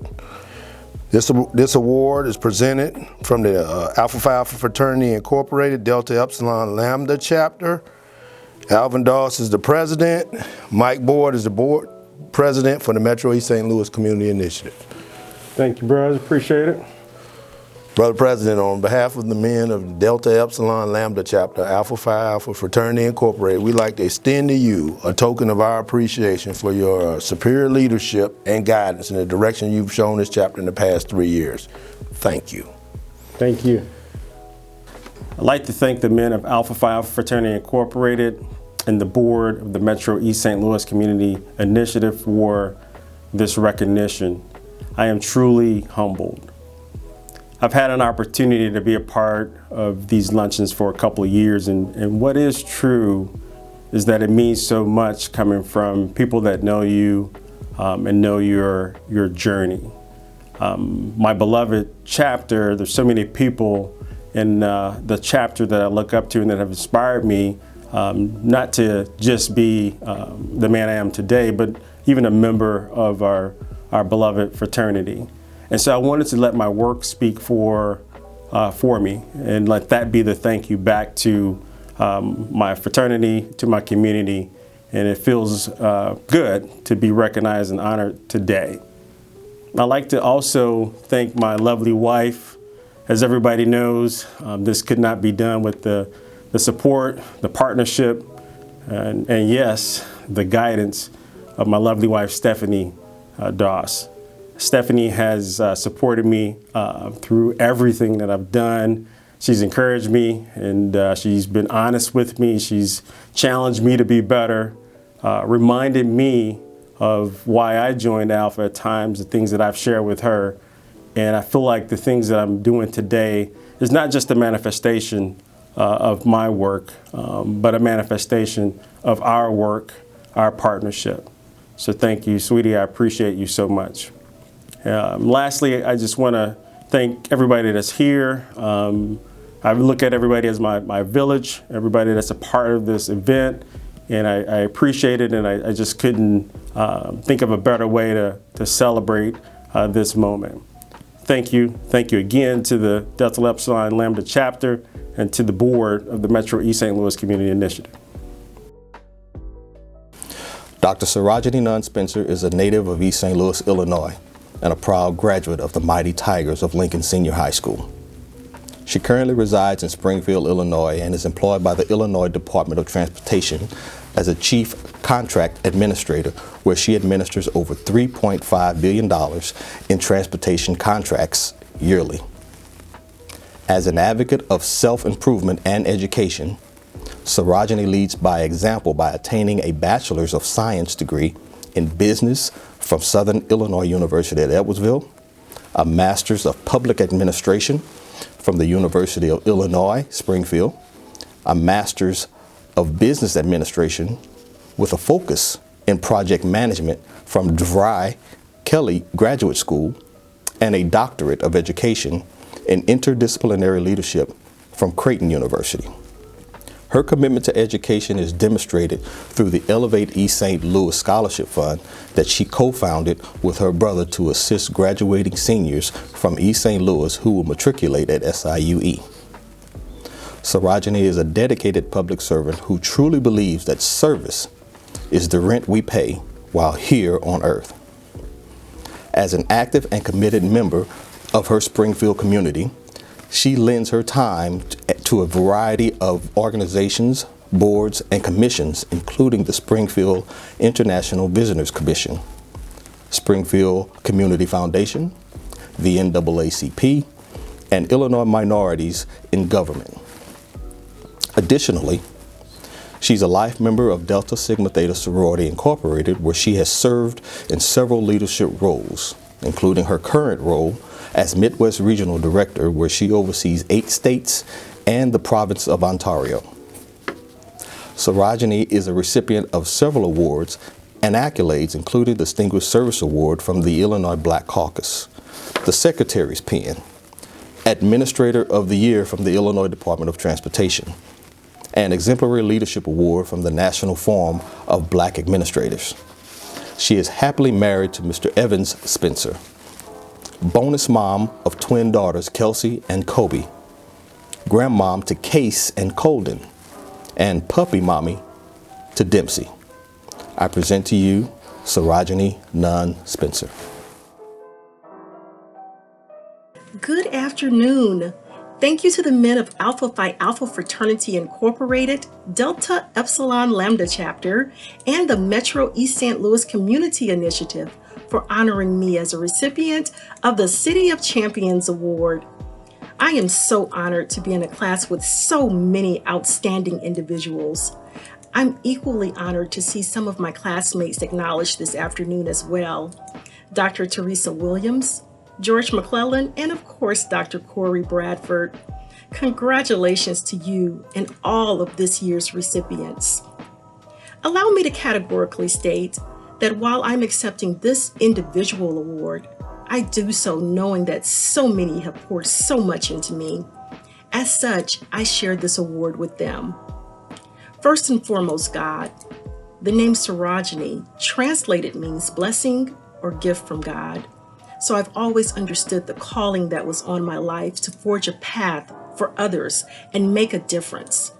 [SPEAKER 17] This award is presented from the Alpha Phi Alpha Fraternity Incorporated, Delta Epsilon Lambda Chapter. Alvin Doss is the president. Mike Boyd is the board president for the Metro East St. Louis Community Initiative.
[SPEAKER 10] Thank you, brothers. Appreciate it.
[SPEAKER 17] Brother President, on behalf of the men of Delta Epsilon Lambda Chapter, Alpha Phi Alpha Fraternity Incorporated, we'd like to extend to you a token of our appreciation for your superior leadership and guidance in the direction you've shown this chapter in the past 3 years. Thank you.
[SPEAKER 10] Thank you. I'd like to thank the men of Alpha Phi Alpha Fraternity Incorporated and the board of the Metro East St. Louis Community Initiative for this recognition. I am truly humbled. I've had an opportunity to be a part of these luncheons for a couple of years, and what is true is that it means so much coming from people that know you and know your journey. My beloved chapter, there's so many people in the chapter that I look up to and that have inspired me, not to just be the man I am today, but even a member of our beloved fraternity. And so I wanted to let my work speak for me and let that be the thank you back to my fraternity, to my community, and it feels good to be recognized and honored today. I'd like to also thank my lovely wife. As everybody knows, this could not be done with the support, the partnership, and yes, the guidance of my lovely wife, Stephanie Doss. Stephanie has supported me through everything that I've done. She's encouraged me and she's been honest with me. She's challenged me to be better, reminded me of why I joined Alpha at times, the things that I've shared with her. And I feel like the things that I'm doing today is not just a manifestation of my work, but a manifestation of our work, our partnership. So thank you, sweetie. I appreciate you so much. Lastly, I just want to thank everybody that's here. I look at everybody as my village, everybody that's a part of this event, and I appreciate it, and I just couldn't think of a better way to celebrate this moment. Thank you. Thank you again to the Delta Epsilon Lambda chapter and to the board of the Metro East St. Louis Community Initiative.
[SPEAKER 15] Dr. Sarahjini Nunn-Spencer is a native of East St. Louis, Illinois, and a proud graduate of the Mighty Tigers of Lincoln Senior High School. She currently resides in Springfield, Illinois, and is employed by the Illinois Department of Transportation as a chief contract administrator, where she administers over $3.5 billion in transportation contracts yearly. As an advocate of self-improvement and education, Sarahjini leads by example by attaining a Bachelor's of Science degree in business from Southern Illinois University at Edwardsville, a Master's of Public Administration from the University of Illinois, Springfield, a Master's of Business Administration with a focus in project management from DeVry Kelly Graduate School, and a Doctorate of Education in Interdisciplinary Leadership from Creighton University. Her commitment to education is demonstrated through the Elevate East St. Louis Scholarship Fund that she co-founded with her brother to assist graduating seniors from East St. Louis who will matriculate at SIUE. Sarahjini is a dedicated public servant who truly believes that service is the rent we pay while here on earth. As an active and committed member of her Springfield community, she lends her time to a variety of organizations, boards, and commissions, including the Springfield International Visitors Commission, Springfield Community Foundation, the NAACP, and Illinois Minorities in Government. Additionally, she's a life member of Delta Sigma Theta Sorority Incorporated, where she has served in several leadership roles, including her current role as Midwest Regional Director, where she oversees 8 states and the province of Ontario. Sarahjini is a recipient of several awards and accolades, including the Distinguished Service Award from the Illinois Black Caucus, the Secretary's Pen, Administrator of the Year from the Illinois Department of Transportation, and Exemplary Leadership Award from the National Forum of Black Administrators. She is happily married to Mr. Evans Spencer, bonus mom of twin daughters Kelsey and Kobe, grandmom to Case and Colden, and puppy mommy to Dempsey. I present to you Sarahjini Nunn-Spencer.
[SPEAKER 18] Good Good afternoon. Thank you to the men of Alpha Phi Alpha Fraternity Incorporated, Delta Epsilon Lambda Chapter, and the Metro East St. Louis Community Initiative for honoring me as a recipient of the City of Champions Award. I am so honored to be in a class with so many outstanding individuals. I'm equally honored to see some of my classmates acknowledged this afternoon as well. Dr. Teresa Williams, George McClellan, and of course, Dr. Corey Bradford. Congratulations to you and all of this year's recipients. Allow me to categorically state that while I'm accepting this individual award, I do so knowing that so many have poured so much into me. As such, I share this award with them. First and foremost, God. The name Sarahjini translated means blessing or gift from God. So I've always understood the calling that was on my life to forge a path for others and make a difference.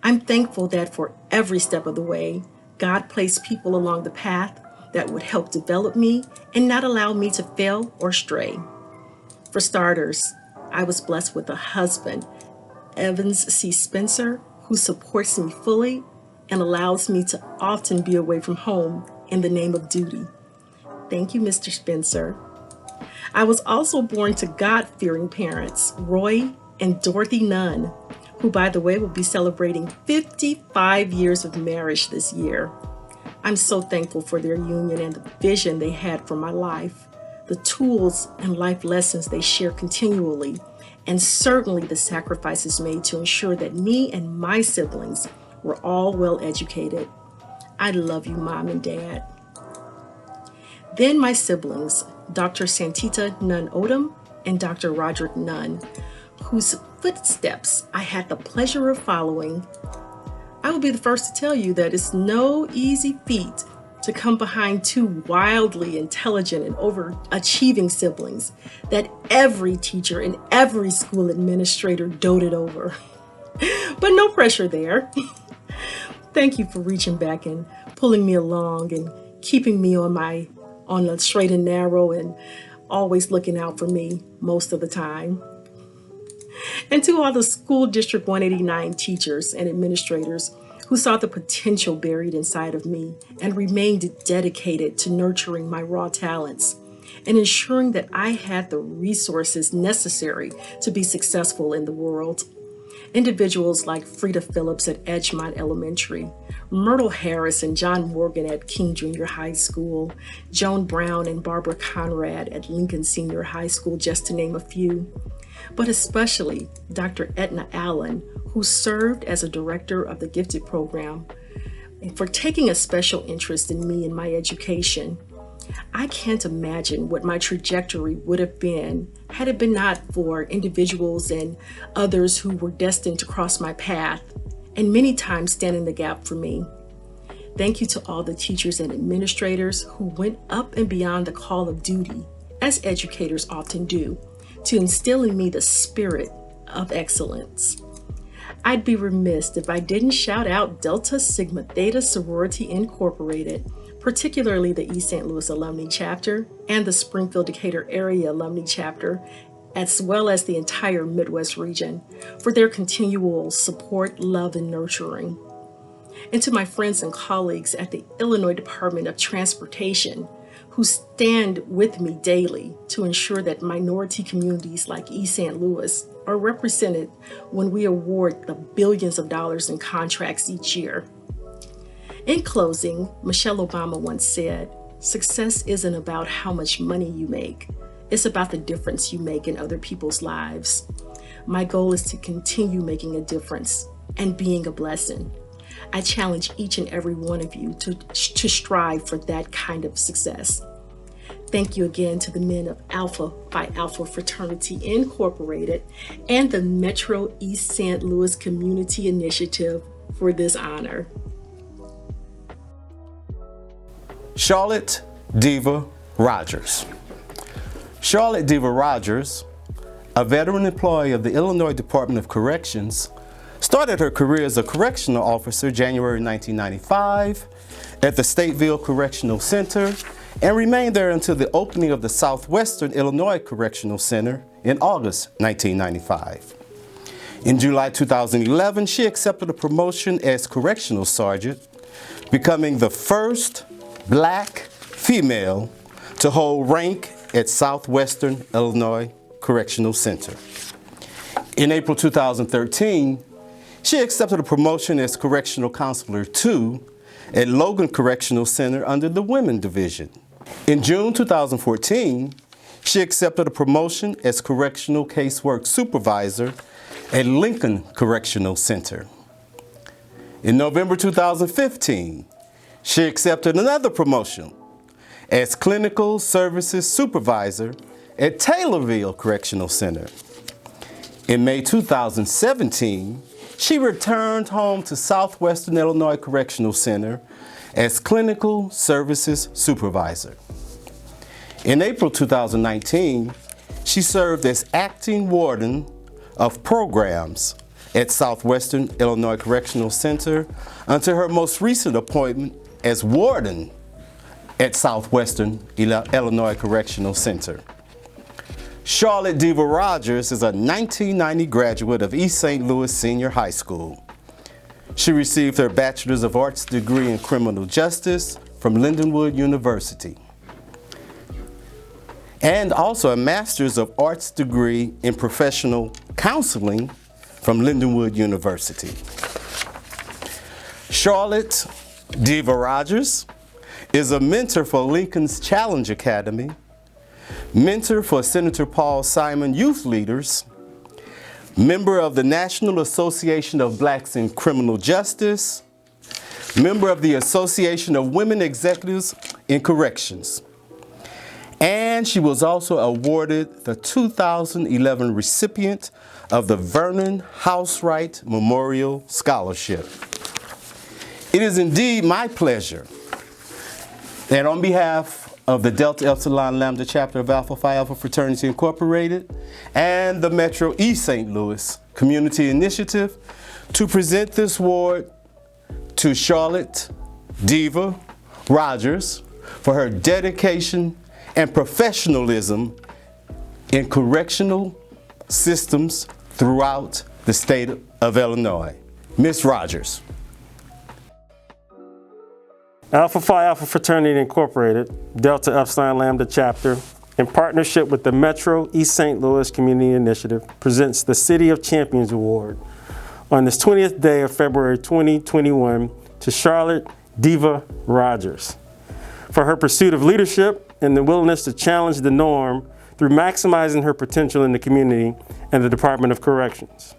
[SPEAKER 18] I'm thankful that for every step of the way, God placed people along the path that would help develop me and not allow me to fail or stray. For starters, I was blessed with a husband, Evans C. Spencer, who supports me fully and allows me to often be away from home in the name of duty. Thank you, Mr. Spencer. I was also born to God-fearing parents, Roy and Dorothy Nunn, who, by the way, will be celebrating 55 years of marriage this year. I'm so thankful for their union and the vision they had for my life, the tools and life lessons they share continually, and certainly the sacrifices made to ensure that me and my siblings were all well educated. I love you, Mom and Dad. Then my siblings, Dr. Santita Nunn-Odom and Dr. Roderick Nunn, whose footsteps I had the pleasure of following. I will be the first to tell you that it's no easy feat to come behind two wildly intelligent and overachieving siblings that every teacher and every school administrator doted over. But no pressure there. Thank you for reaching back and pulling me along and keeping me on the straight and narrow and always looking out for me most of the time. And to all the School District 189 teachers and administrators who saw the potential buried inside of me and remained dedicated to nurturing my raw talents and ensuring that I had the resources necessary to be successful in the world. Individuals like Frida Phillips at Edgemont Elementary, Myrtle Harris and John Morgan at King Junior High School, Joan Brown and Barbara Conrad at Lincoln Senior High School, just to name a few. But especially Dr. Edna Allen, who served as a director of the Gifted Program, and for taking a special interest in me and my education. I can't imagine what my trajectory would have been had it been not for individuals and others who were destined to cross my path and many times stand in the gap for me. Thank you to all the teachers and administrators who went up and beyond the call of duty, as educators often do, to instill in me the spirit of excellence. I'd be remiss if I didn't shout out Delta Sigma Theta Sorority Incorporated, particularly the East St. Louis Alumni Chapter and the Springfield Decatur Area Alumni Chapter, as well as the entire Midwest region, for their continual support, love, and nurturing. And to my friends and colleagues at the Illinois Department of Transportation, who stand with me daily to ensure that minority communities like East St. Louis are represented when we award the billions of dollars in contracts each year. In closing, Michelle Obama once said, "Success isn't about how much money you make. It's about the difference you make in other people's lives." My goal is to continue making a difference and being a blessing. I challenge each and every one of you to strive for that kind of success. Thank you again to the men of Alpha Phi Alpha Fraternity Incorporated and the Metro East St. Louis Community Initiative for this honor.
[SPEAKER 19] Sharlette Diva Rodgers. Sharlette Diva Rodgers, a veteran employee of the Illinois Department of Corrections, started her career as a correctional officer January 1995 at the Stateville Correctional Center and remained there until the opening of the Southwestern Illinois Correctional Center in August 1995. In July 2011, she accepted a promotion as correctional sergeant, becoming the first black female to hold rank at Southwestern Illinois Correctional Center. In April 2013, she accepted a promotion as Correctional Counselor 2 at Logan Correctional Center under the Women Division. In June 2014, she accepted a promotion as Correctional Casework Supervisor at Lincoln Correctional Center. In November 2015, she accepted another promotion as Clinical Services Supervisor at Taylorville Correctional Center. In May 2017, she returned home to Southwestern Illinois Correctional Center as Clinical Services Supervisor. In April 2019, she served as Acting Warden of Programs at Southwestern Illinois Correctional Center until her most recent appointment as Warden at Southwestern Illinois Correctional Center. Sharlette Diva Rodgers is a 1990 graduate of East St. Louis Senior High School. She received her Bachelor's of Arts degree in Criminal Justice from Lindenwood University, and also a Master's of Arts degree in Professional Counseling from Lindenwood University. Sharlette Diva Rodgers is a mentor for Lincoln's Challenge Academy, mentor for Senator Paul Simon Youth Leaders, member of the National Association of Blacks in Criminal Justice, member of the Association of Women Executives in Corrections. And she was also awarded the 2011 recipient of the Vernon Housewright Memorial Scholarship. It is indeed my pleasure that on behalf of the Delta Epsilon Lambda chapter of Alpha Phi Alpha Fraternity Incorporated and the Metro East St. Louis Community Initiative, to present this award to Sharlette Diva Rodgers for her dedication and professionalism in correctional systems throughout the state of Illinois. Ms. Rodgers.
[SPEAKER 10] Alpha Phi Alpha Fraternity Incorporated, Delta Epsilon Lambda chapter, in partnership with the Metro East St. Louis Community Initiative, presents the City of Champions Award on this 20th day of February 2021 to Sharlette Diva Rodgers for her pursuit of leadership and the willingness to challenge the norm through maximizing her potential in the community and the Department of Corrections.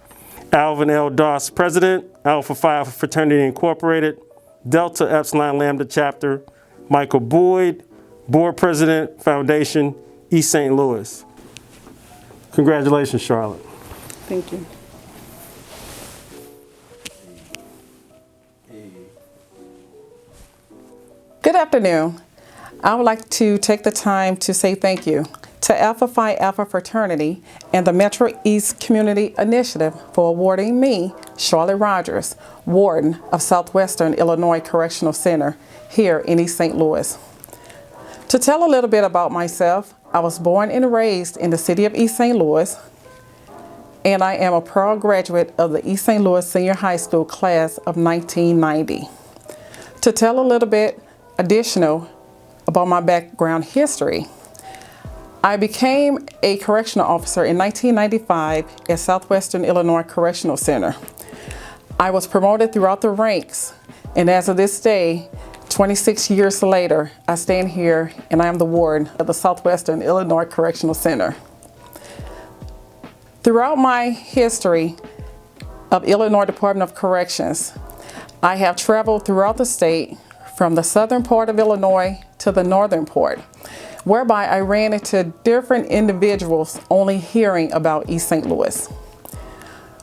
[SPEAKER 10] Alvin L Doss, President, Alpha Phi Alpha Fraternity Incorporated, Delta Epsilon Lambda Chapter, Michael Boyd, Board President, Foundation, East St. Louis. Congratulations, Sharlette.
[SPEAKER 20] Thank you. Good afternoon. I would like to take the time to say thank you to Alpha Phi Alpha Fraternity and the Metro East Community Initiative for awarding me, Sharlette Rodgers, Warden of Southwestern Illinois Correctional Center here in East St. Louis. To tell a little bit about myself, I was born and raised in the city of East St. Louis, and I am a proud graduate of the East St. Louis Senior High School class of 1990. To tell a little bit additional about my background history, I became a correctional officer in 1995 at Southwestern Illinois Correctional Center. I was promoted throughout the ranks, and as of this day, 26 years later, I stand here and I am the warden of the Southwestern Illinois Correctional Center. Throughout my history of Illinois Department of Corrections, I have traveled throughout the state from the southern part of Illinois to the northern part, whereby I ran into different individuals only hearing about East St. Louis.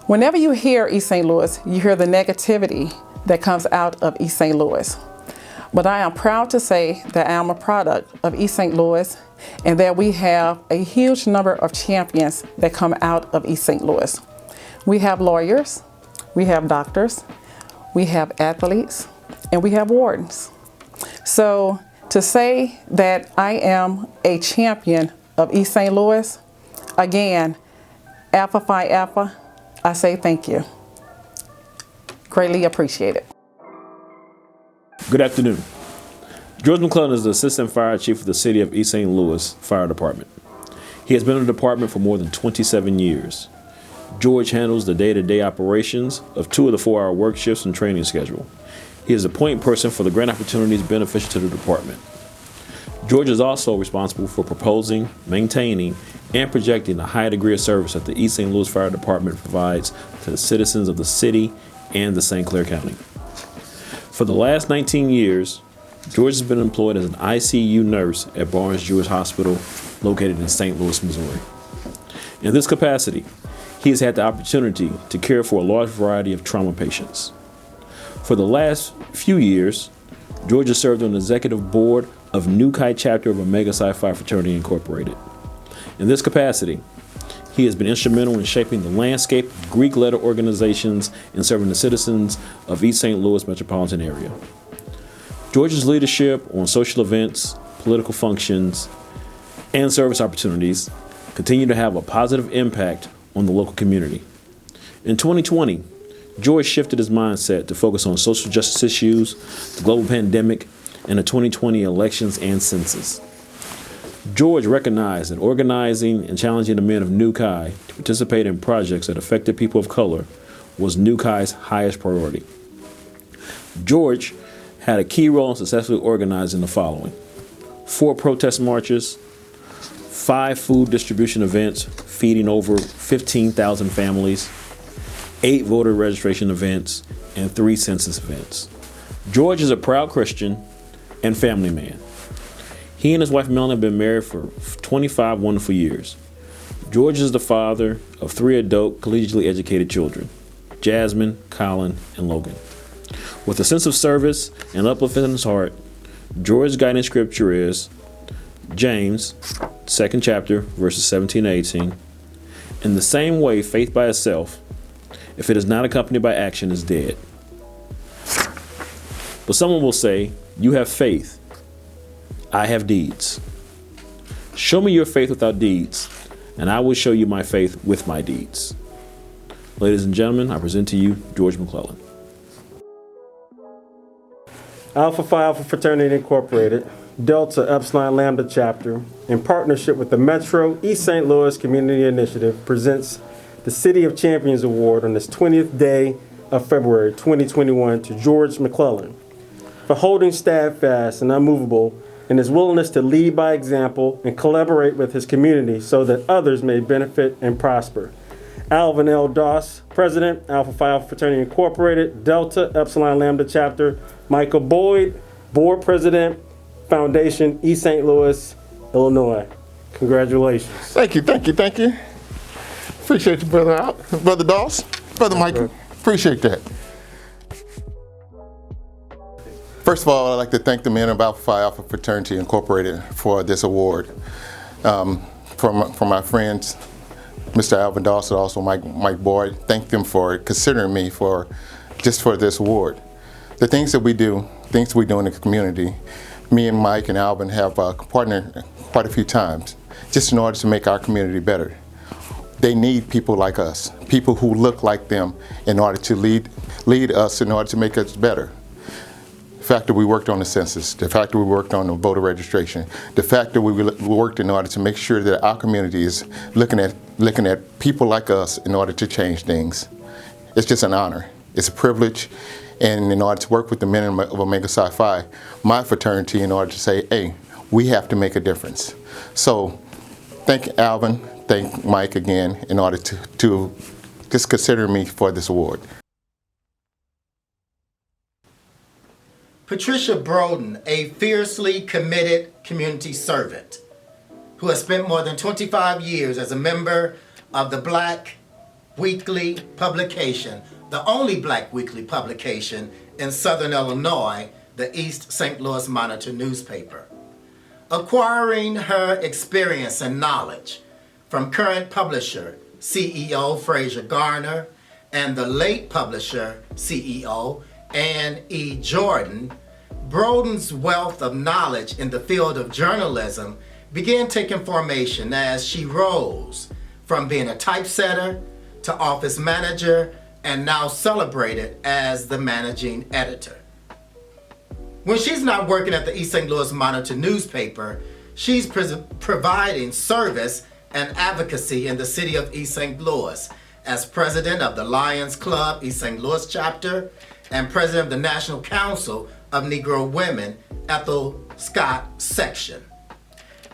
[SPEAKER 20] Whenever you hear East St. Louis, you hear the negativity that comes out of East St. Louis. But I am proud to say that I am a product of East St. Louis and that we have a huge number of champions that come out of East St. Louis. We have lawyers, we have doctors, we have athletes, and we have wardens. So to say that I am a champion of East St. Louis, Again, Alpha Phi Alpha, I say thank you. Greatly appreciate it.
[SPEAKER 21] Good afternoon. George McClellan is the Assistant Fire Chief of the City of East St. Louis Fire Department. He has been in the department for more than 27 years. George handles the day-to-day operations of 2 of the 4-hour work shifts and training schedule. He is the point person for the grant opportunities beneficial to the department. George is also responsible for proposing, maintaining, and projecting the high degree of service that the East St. Louis Fire Department provides to the citizens of the city and the St. Clair County. For the last 19 years, George has been employed as an ICU nurse at Barnes Jewish Hospital located in St. Louis, Missouri. In this capacity, he has had the opportunity to care for a large variety of trauma patients. For the last few years, George has served on the executive board of Nu Chi chapter of Omega Psi Phi Fraternity Incorporated. In this capacity, he has been instrumental in shaping the landscape of Greek letter organizations and serving the citizens of East St. Louis metropolitan area. George's leadership on social events, political functions, and service opportunities continue to have a positive impact on the local community. In 2020, George shifted his mindset to focus on social justice issues, the global pandemic, and the 2020 elections and census. George recognized that organizing and challenging the men of Nu Chi to participate in projects that affected people of color was Nu Chi's highest priority. George had a key role in successfully organizing the following: 4 protest marches, 5 food distribution events feeding over 15,000 families, 8 voter registration events, and 3 census events. George is a proud Christian and family man. He and his wife Melanie have been married for 25 wonderful years. George is the father of 3 adult, collegiately educated children, Jasmine, Colin, and Logan. With a sense of service and uplift in his heart, George's guiding scripture is James, 2nd chapter, verses 17 to 18. In the same way, faith by itself, if it is not accompanied by action, is dead. But someone will say, you have faith, I have deeds. Show me your faith without deeds, and I will show you my faith with my deeds. Ladies and gentlemen, I present to you George McClellan.
[SPEAKER 10] Alpha Phi Alpha Fraternity Incorporated, Delta Epsilon Lambda chapter, in partnership with the Metro East St. Louis Community Initiative, presents the City of Champions Award on this 20th day of February 2021 to George McClellan for holding steadfast and unmovable in his willingness to lead by example and collaborate with his community so that others may benefit and prosper. Alvin L Doss, President, Alpha Phi Alpha Fraternity Incorporated, Delta Epsilon Lambda Chapter. Michael Boyd, Board President, Foundation, East St. Louis, Illinois. Congratulations.
[SPEAKER 16] Thank you. Appreciate you, Brother Doss, Brother Michael. Appreciate that. First of all, I'd like to thank the men of Alpha Phi Alpha Fraternity Incorporated for this award. From my friends, Mr. Alvin Doss and also Mike Boyd, thank them for considering me for this award. The things that we do in the community, me and Mike and Alvin have partnered quite a few times just in order to make our community better. They need people like us, people who look like them in order to lead us in order to make us better. The fact that we worked on the census, the fact that we worked on the voter registration, the fact that we worked in order to make sure that our community is looking at people like us in order to change things. It's just an honor. It's a privilege. And in order to work with the men of Omega Psi Phi, my fraternity, in order to say, hey, we have to make a difference. So thank Alvin, thank Mike again in order to just consider me for this award.
[SPEAKER 2] Patricia Broaden, a fiercely committed community servant who has spent more than 25 years as a member of the Black weekly publication, the only Black weekly publication in Southern Illinois, the East St. Louis Monitor newspaper. Acquiring her experience and knowledge from current publisher, CEO Fraser Garner, and the late publisher, CEO Ann E. Jordan, Broaden's wealth of knowledge in the field of journalism began taking formation as she rose from being a typesetter to office manager, and now celebrated as the managing editor. When she's not working at the East St. Louis Monitor newspaper, she's providing service and advocacy in the city of East St. Louis as president of the Lions Club East St. Louis chapter and president of the National Council of Negro Women Ethel Scott section.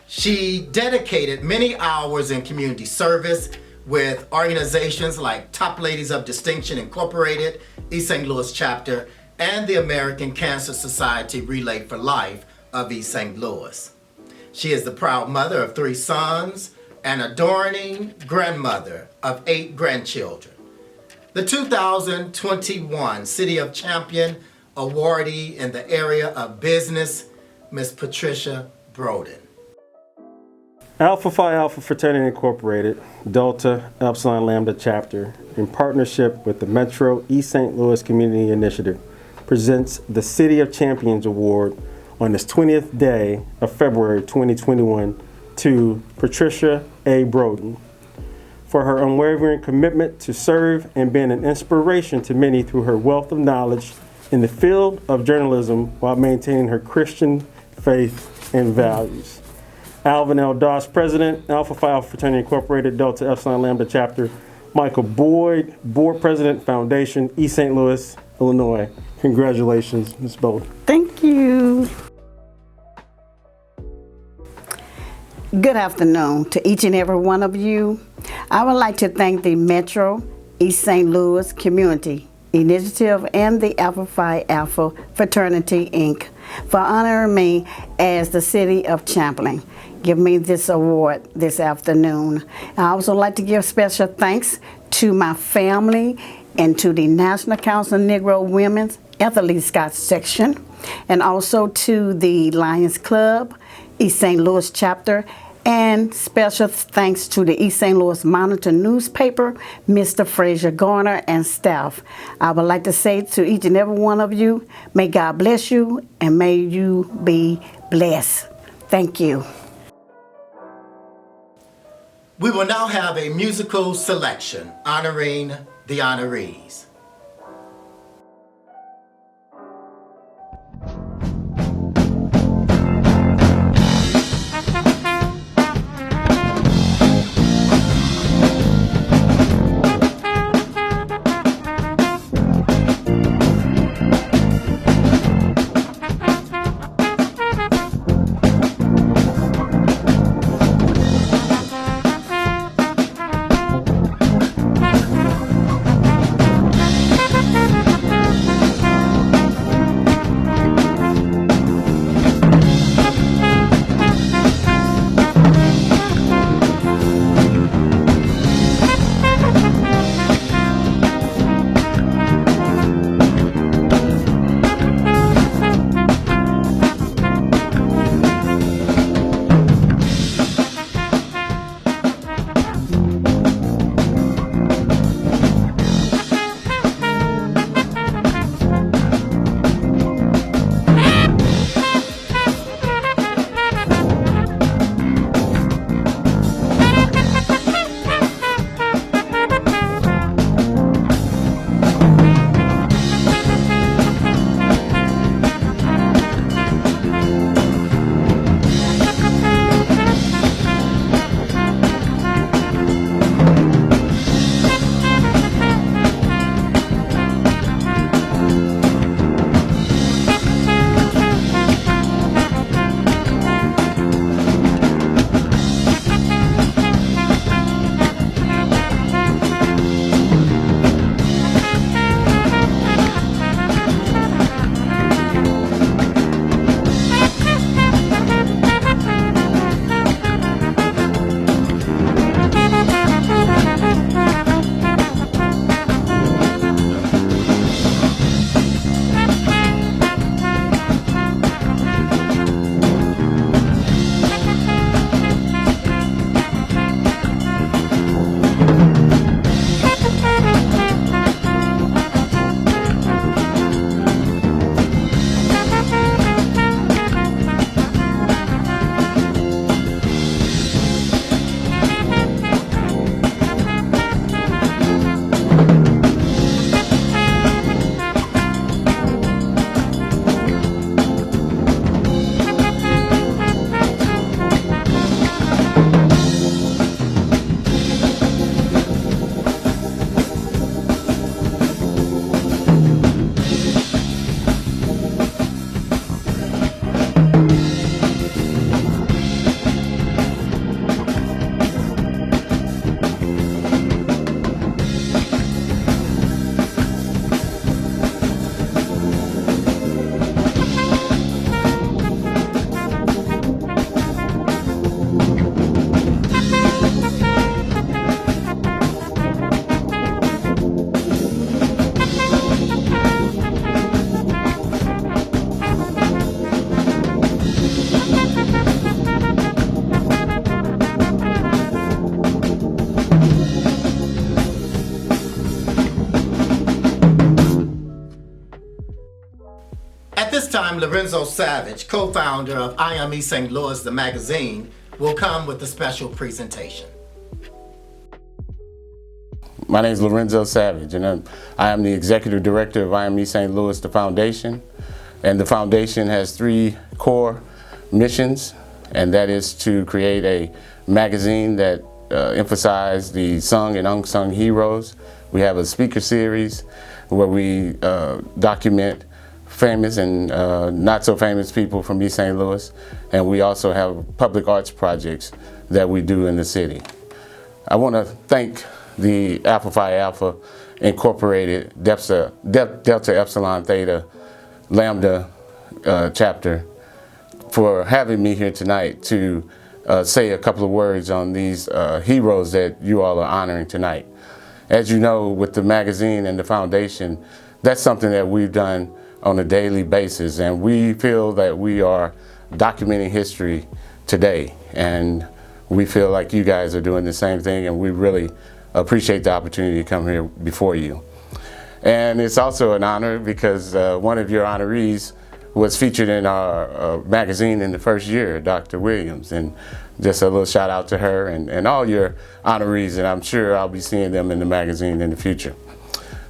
[SPEAKER 2] She dedicated many hours in community service with organizations like Top Ladies of Distinction Incorporated, East St. Louis chapter, and the American Cancer Society Relay for Life of East St. Louis. She is the proud mother of 3 sons and adoring grandmother of 8 grandchildren. The 2021 City of Champion awardee in the area of business, Ms. Patricia Broaden.
[SPEAKER 10] Alpha Phi Alpha Fraternity Incorporated, Delta Epsilon Lambda Chapter, in partnership with the Metro East St. Louis Community Initiative, presents the City of Champions Award on this 20th day of February 2021 to Patricia A. Broaden for her unwavering commitment to serve and being an inspiration to many through her wealth of knowledge in the field of journalism while maintaining her Christian faith and values. Alvin L Doss, President, Alpha Phi Alpha Fraternity Incorporated, Delta Epsilon Lambda Chapter. Michael Boyd, Board President, Foundation, East St. Louis, Illinois. Congratulations, Ms. Boyd.
[SPEAKER 3] Thank you. Good afternoon to each and every one of you. I would like to thank the Metro East St. Louis Community Initiative and the Alpha Phi Alpha Fraternity, Inc. for honoring me as the City of Champion. Give me this award this afternoon. I also like to give special thanks to my family and to the National Council of Negro Women's Ethel Scott section, and also to the Lions Club East St. Louis chapter, and special thanks to the East St. Louis Monitor newspaper, Mr. Frazier Garner and staff. I would like to say to each and every one of you, may God bless you and may you be blessed. Thank you.
[SPEAKER 2] We will now have a musical selection honoring the honorees. this time, Lorenzo Savage, co-founder of I Am East St. Louis, the magazine, will come with a special presentation.
[SPEAKER 4] My name is Lorenzo Savage, and I am the executive director of I Am East St. Louis, the foundation. And the foundation has 3 core missions, and that is to create a magazine that emphasizes the sung and unsung heroes. We have a speaker series where we document famous and not so famous people from East St. Louis, and we also have public arts projects that we do in the city. I want to thank the Alpha Phi Alpha Incorporated Delta Epsilon Theta Lambda chapter for having me here tonight to say a couple of words on these heroes that you all are honoring tonight. As you know, with the magazine and the foundation, that's something that we've done on a daily basis, and we feel that we are documenting history today, and we feel like you guys are doing the same thing, and we really appreciate the opportunity to come here before you. And it's also an honor because one of your honorees was featured in our magazine in the first year, Dr. Williams, and just a little shout out to her and all your honorees, and I'm sure I'll be seeing them in the magazine in the future.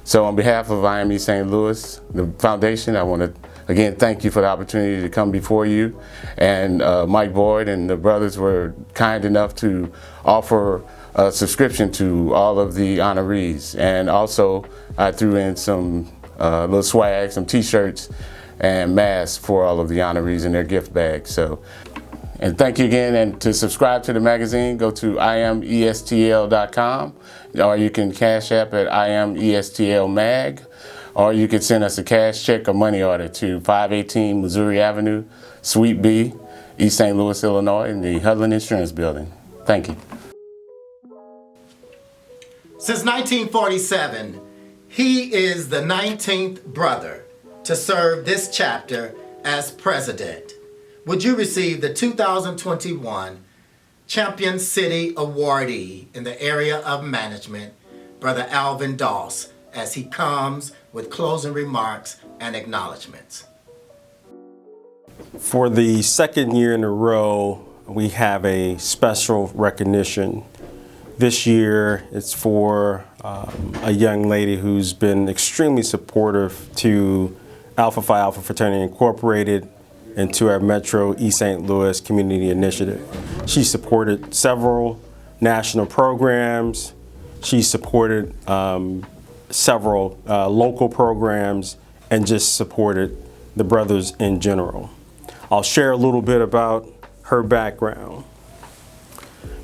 [SPEAKER 4] So on behalf of I Am East St. Louis, the foundation, I want to again thank you for the opportunity to come before you. And Mike Boyd and the brothers were kind enough to offer a subscription to all of the honorees. And also I threw in some little swag, some t-shirts and masks for all of the honorees in their gift bags. So, and thank you again, and to subscribe to the magazine, go to imestl.com, or you can cash app at imestlmag, or you can send us a cash check or money order to 518 Missouri Avenue, Suite B, East St. Louis, Illinois, in the Hudlin Insurance Building. Thank you.
[SPEAKER 2] Since 1947, he is the 19th brother to serve this chapter as president. Would you receive the 2021 Champion City Awardee in the area of management, Brother Alvin Doss, as he comes with closing remarks and acknowledgments.
[SPEAKER 10] For the second year in a row, we have a special recognition. This year, it's for a young lady who's been extremely supportive to Alpha Phi Alpha Fraternity Incorporated and to our Metro East St. Louis Community Initiative. She supported several national programs. She supported several local programs and just supported the brothers in general. I'll share a little bit about her background.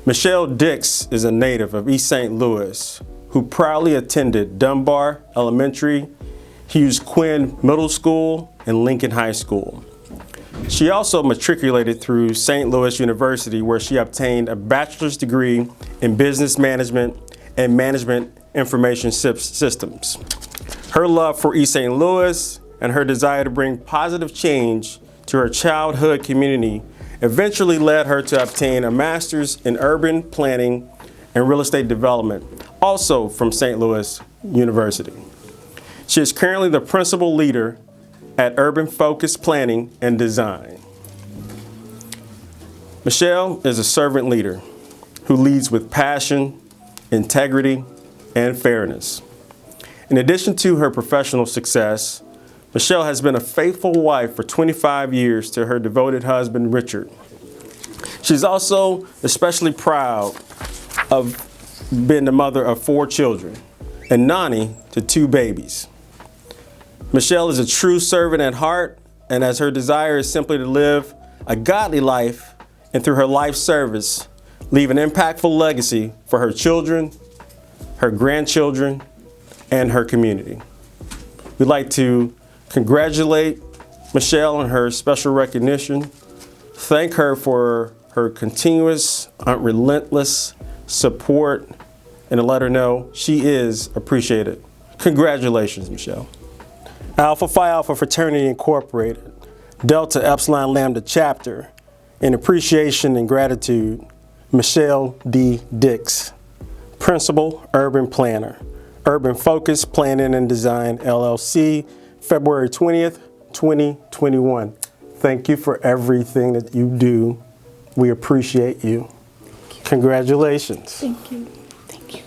[SPEAKER 10] Michelle Dix is a native of East St. Louis who proudly attended Dunbar Elementary, Hughes Quinn Middle School, and Lincoln High School. She also matriculated through St. Louis University, where she obtained a bachelor's degree in business management and management information systems. Her love for East St. Louis and her desire to bring positive change to her childhood community eventually led her to obtain a master's in urban planning and real estate development, also from St. Louis University. She is currently the principal leader at Urban Focused Planning and Design. Michelle is a servant leader who leads with passion, integrity, and fairness. In addition to her professional success, Michelle has been a faithful wife for 25 years to her devoted husband, Richard. She's also especially proud of being the mother of 4 children and nanny to 2 babies. Michelle is a true servant at heart, and as her desire is simply to live a godly life and through her life service, leave an impactful legacy for her children, her grandchildren, and her community. We'd like to congratulate Michelle on her special recognition, thank her for her continuous, relentless support, and to let her know she is appreciated. Congratulations, Michelle. Alpha Phi Alpha Fraternity Incorporated, Delta Epsilon Lambda Chapter, in appreciation and gratitude, Michelle D. Dix, Principal Urban Planner, Urban Focused Planning and Design, LLC, February 20th, 2021. Thank you for everything that you do. We appreciate you. Congratulations.
[SPEAKER 5] Thank you. Thank you.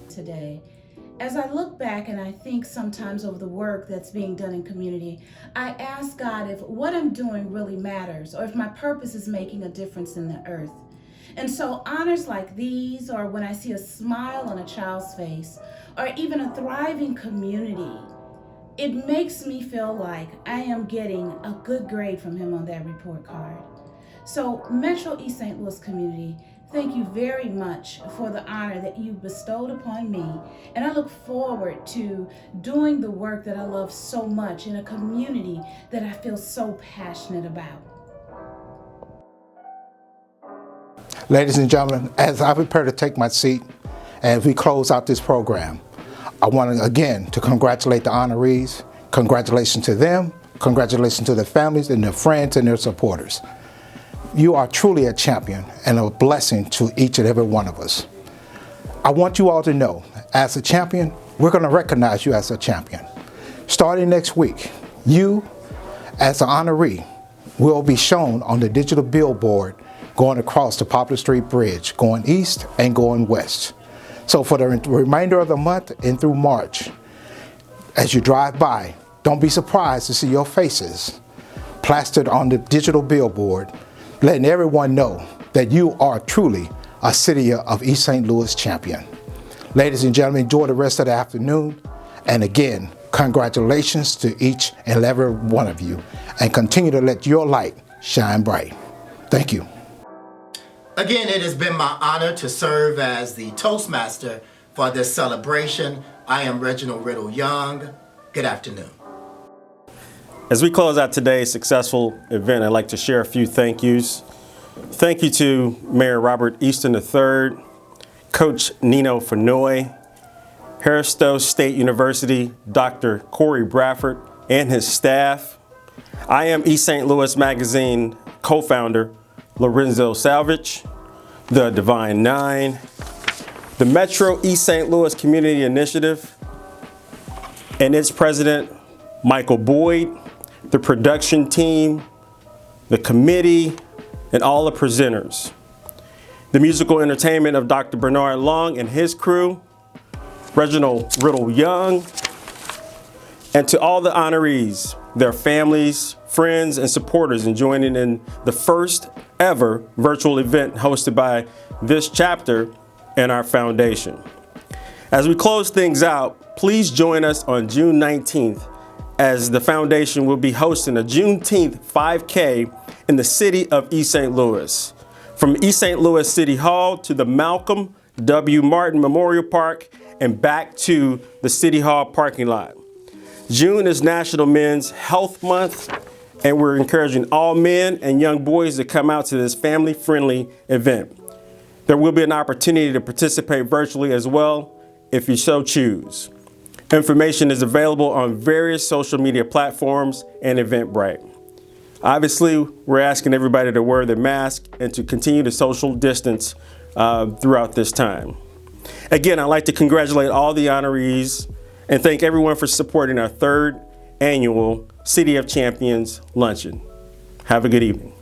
[SPEAKER 22] Today, as I look back and I think sometimes of the work that's being done in community, I ask God if what I'm doing really matters or if my purpose is making a difference in the earth. And so honors like these, or when I see a smile on a child's face, or even a thriving community, it makes me feel like I am getting a good grade from him on that report card. So Metro East St. Louis community, thank you very much for the honor that you bestowed upon me. And I look forward to doing the work that I love so much in a community that I feel so passionate about.
[SPEAKER 1] Ladies and gentlemen, as I prepare to take my seat and as we close out this program, I want to again to congratulate the honorees. Congratulations to them. Congratulations to their families and their friends and their supporters. You are truly a champion and a blessing to each and every one of us. I want you all to know, as a champion, we're going to recognize you as a champion. Starting next week, you, as an honoree, will be shown on the digital billboard going across the Poplar Street Bridge, going east and going west. So for the remainder of the month and through March, as you drive by, don't be surprised to see your faces plastered on the digital billboard, letting everyone know that you are truly a City of East St. Louis champion. Ladies and gentlemen, enjoy the rest of the afternoon. And again, congratulations to each and every one of you, and continue to let your light shine bright. Thank you.
[SPEAKER 2] Again, it has been my honor to serve as the Toastmaster for this celebration. I am Reginald Riddle Young. Good afternoon.
[SPEAKER 10] As we close out today's successful event, I'd like to share a few thank yous. Thank you to Mayor Robert Easton III, Coach Nino Fenoy, Harris Stowe State University, Dr. Corey Bradford, and his staff. I Am East St. Louis Magazine co-founder, Lorenzo Salvage, the Divine Nine, the Metro East St. Louis Community Initiative, and its president, Michael Boyd, the production team, the committee, and all the presenters. The musical entertainment of Dr. Bernard Long and his crew, Reginald Riddle Young, and to all the honorees, their families, friends, and supporters in joining in the first ever virtual event hosted by this chapter and our foundation. As we close things out, please join us on June 19th as the foundation will be hosting a Juneteenth 5K in the city of East St. Louis. From East St. Louis City Hall to the Malcolm W. Martin Memorial Park and back to the City Hall parking lot. June is National Men's Health Month, and we're encouraging all men and young boys to come out to this family-friendly event. There will be an opportunity to participate virtually as well if you so choose. Information is available on various social media platforms and Eventbrite. Obviously, we're asking everybody to wear their mask and to continue to social distance throughout this time. Again, I'd like to congratulate all the honorees and thank everyone for supporting our third annual City of Champions Luncheon. Have a good evening.